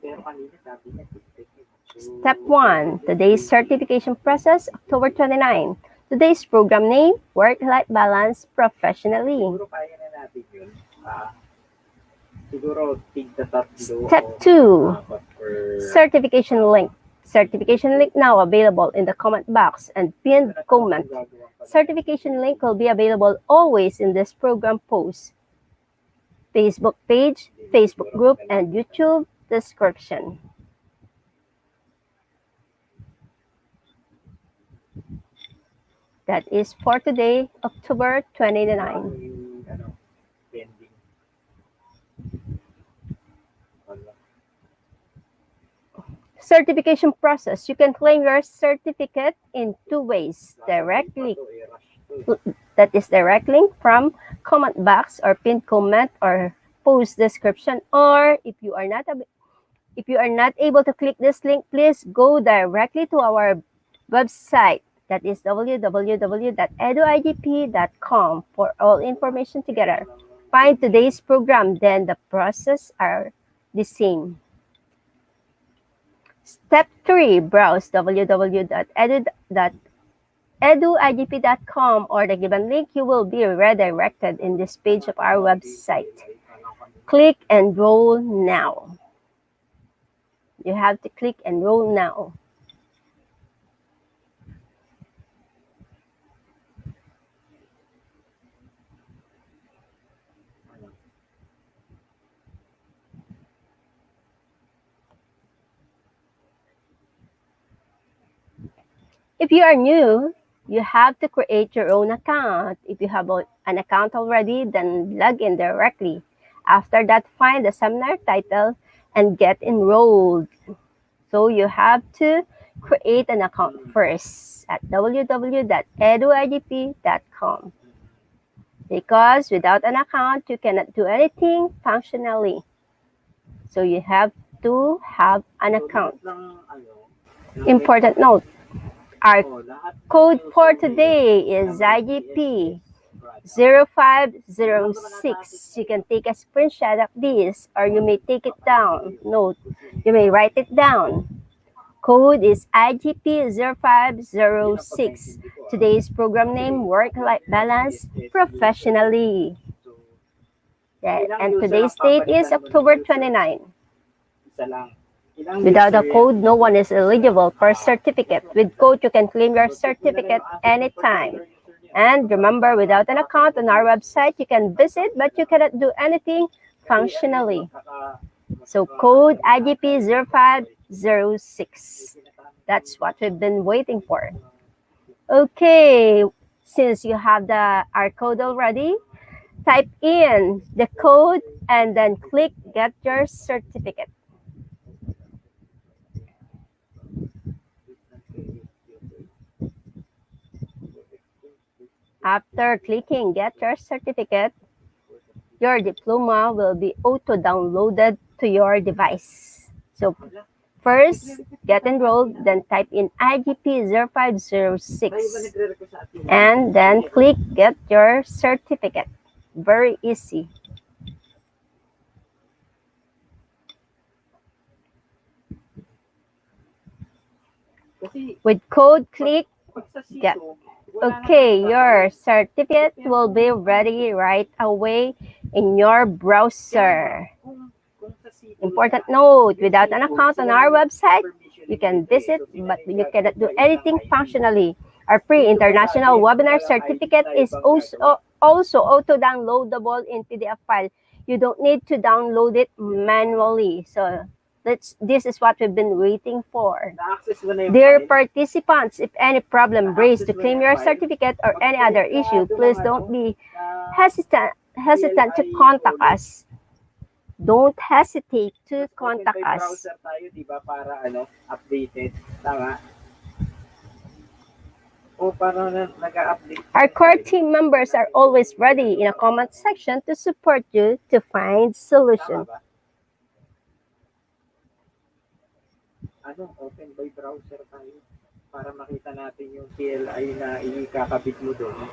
Step 1, today's certification process, October 29. Today's program name, Work-Life Balance Professionally. Step 2, certification link. Certification link now available in the comment box and pinned comment. Certification link will be available always in this program post, Facebook page, Facebook group, and YouTube description. That is for today, October 29. Certification process. You can claim your certificate in 2 ways. Directly, that is direct link from comment box or pinned comment or post description, or if you are not able to click this link, please go directly to our website, that is www.eduigp.com for all information together. Find today's program, then the process are the same. Step 3, browse www.eduigp.com or the given link. You will be redirected in this page of our website. Click Enroll Now. You have to click Enroll Now. If you are new, you have to create your own account. If you have an account already, then log in directly. After that, find the seminar title and get enrolled. So you have to create an account first at www.eduigp.com, because without an account, you cannot do anything functionally. So you have to have an account. Important note, our code for today is IGP 0506. You can take a screenshot of this, or you may take it down. Note, you may write it down. Code is IGP 0506. Today's program name, Work-Life Balance Professionally. And today's date is October 29. Without a code, no one is eligible for a certificate. With code, you can claim your certificate anytime. And remember, without an account on our website, you can visit, but you cannot do anything functionally. So code IGP 0506. That's what we've been waiting for. Okay, since you have our code already, type in the code and then click Get Your Certificate. After clicking Get Your Certificate, your diploma will be auto-downloaded to your device. So first, get enrolled, then type in IGP 0506, and then click Get Your Certificate. Very easy. With code, click Get. Okay, your certificate will be ready right away in your browser. Important note, without an account on our website, you can visit, but you cannot do anything functionally. Our free international webinar certificate is also auto-downloadable in PDF file. You don't need to download it manually. So this is what we've been waiting for. Dear participants, if any problem raised to claim your certificate or any other issue, please don't be hesitant to contact us. Don't hesitate to contact us. Our core team members are always ready in a comment section to support you to find solution. Open by browser tayo para makita natin yung CLI na ikakabit mo doon.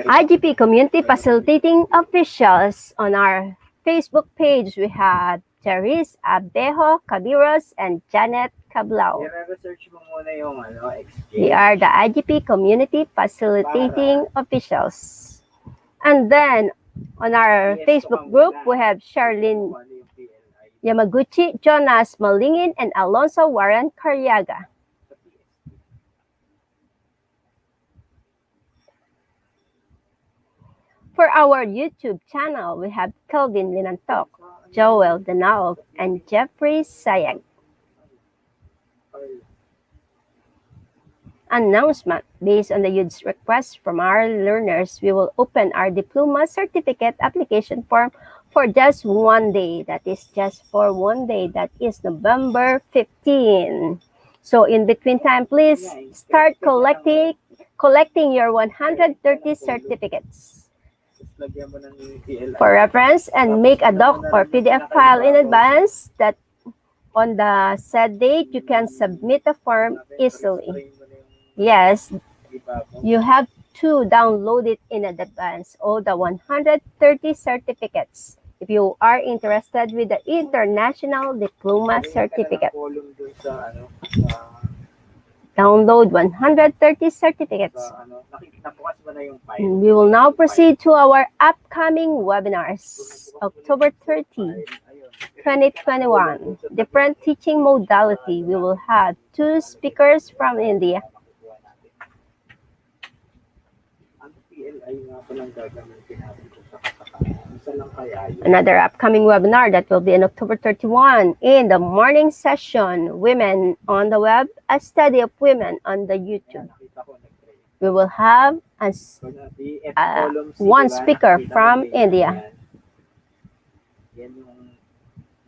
IGP Community Facilitating Officials. On our Facebook page, we have Therese Abejo Cabiros and Janet Cablao. I-research mo muna yung exchange. We are the IGP Community Facilitating Officials. And then, on our Facebook group, we have Charlene Yamaguchi Jonas Malingin, and Alonso Warren Carriaga. sa PST. For our YouTube channel, we have Kelvin Linantok, Joel Danaog, and Jeffrey Sayag. Ay, Announcement. Based on the youth's request from our learners, we will open our diploma certificate application form for just one day. That is just for one day. That is November 15. So in between time, please start collecting your 130 certificates. tapos lagyan mo ng TLI. For reference, and make a doc or PDF file in advance that on the said date you can submit the form easily. Spray mo na yung Yes, ibabaw. you have to download it in advance, all the 130 certificates. If you are interested with the International Diploma Lagyan ka na ng Certificate, column dun sa download 130 certificates. nabukas mo na yung file. We will now proceed to our upcoming webinars. October 30, Ayun. 2021, different teaching modality. We will have 2 speakers from India. Makukuha natin. Ang TLI nga palang gagamitin natin kung sa kasakaan. Isa lang kaya yun. Another upcoming webinar that will be on October 31 in the morning session, Women on the Web, a study of women on the YouTube. Nakita ko nag-try. We will have as one speaker from India.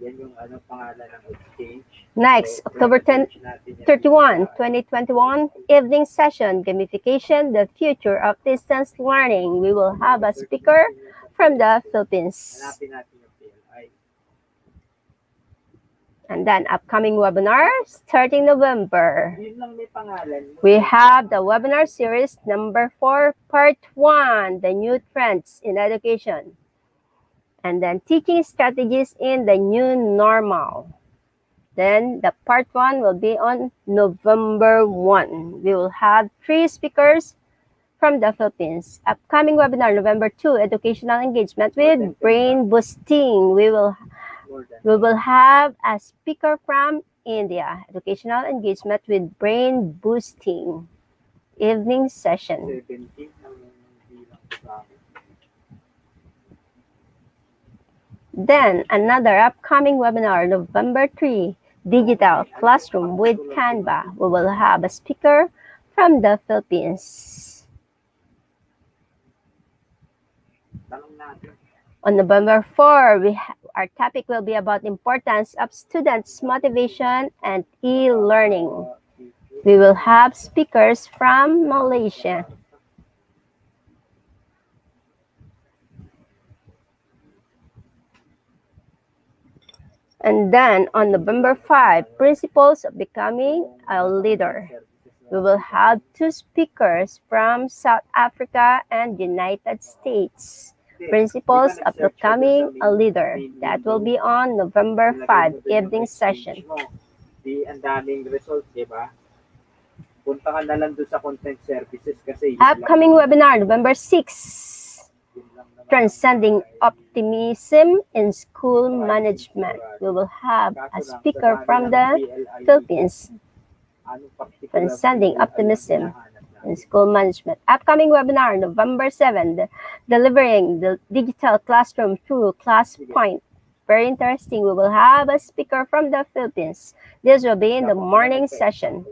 Yan yung pangalan ng exchange. Next, So, October 10, research natin yan 31, sa- 2021, evening session, Gamification, the Future of Distance Learning. We will have a speaker from the Philippines. Hanapin natin yung TLI. And then upcoming webinar starting November. Yun lang may pangalan. We have the webinar series number 4, part 1, the new trends in education. And then teaching strategies in the new normal. Then the part 1 will be on November 1. We will have 3 speakers from the Philippines. Upcoming webinar November 2, educational engagement with brain boosting. We will have a speaker from India. Educational engagement with brain boosting. Evening session. 17 ang bilang sa akin. Then another upcoming webinar November 3, digital classroom with Canva. We will have a speaker from the Philippines. Tanong natin. On November 4, our topic will be about importance of students' motivation and e-learning. We will have speakers from Malaysia. And then on November 5, principles of becoming a leader. We will have 2 speakers from South Africa and United States. Principles of becoming a leader. That will be on November 5, evening session. Di ang daming results, di ba? Punta ka na lang doon sa content services kasi Upcoming webinar November 6, transcending optimism in school management. We will have a speaker from the Philippines. Transcending optimism in school management. Upcoming webinar November 7, delivering the digital classroom through ClassPoint. Very interesting. We will have a speaker from the Philippines. This will be in the morning session.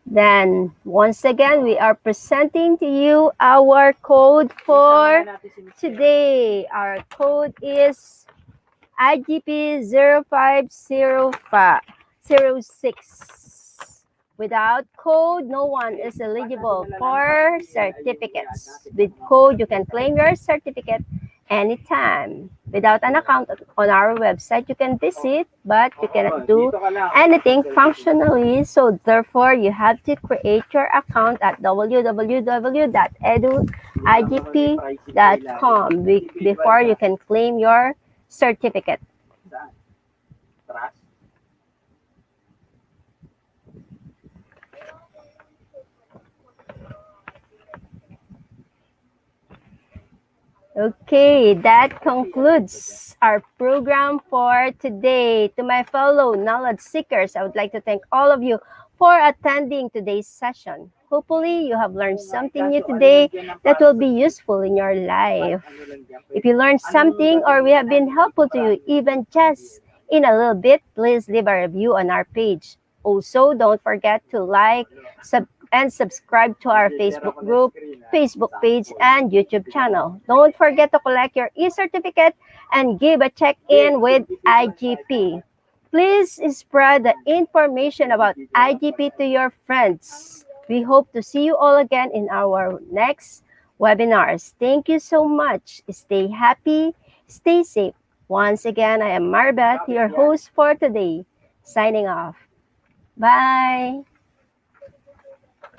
Then, once again, we are presenting to you our code for today. Our code is IGP 0506. Without code, no one is eligible for certificates. With code, you can claim your certificate anytime. Without an account on our website, you can visit, but you cannot do anything functionally. So therefore, you have to create your account at www.eduigp.com before you can claim your certificate. Okay, that concludes our program for today. To my fellow knowledge seekers, I would like to thank all of you for attending today's session. Hopefully, you have learned something new today that will be useful in your life. If you learned something or we have been helpful to you, even just in a little bit, please leave a review on our page. Also, don't forget to like, and subscribe to our Facebook group, Facebook page, and YouTube channel. Don't forget to collect your e-certificate and give a check-in with IGP. Please spread the information about IGP to your friends. We hope to see you all again in our next webinars. Thank you so much. Stay happy, stay safe. Once again, I am Marbeth, your host for today, signing off. Bye.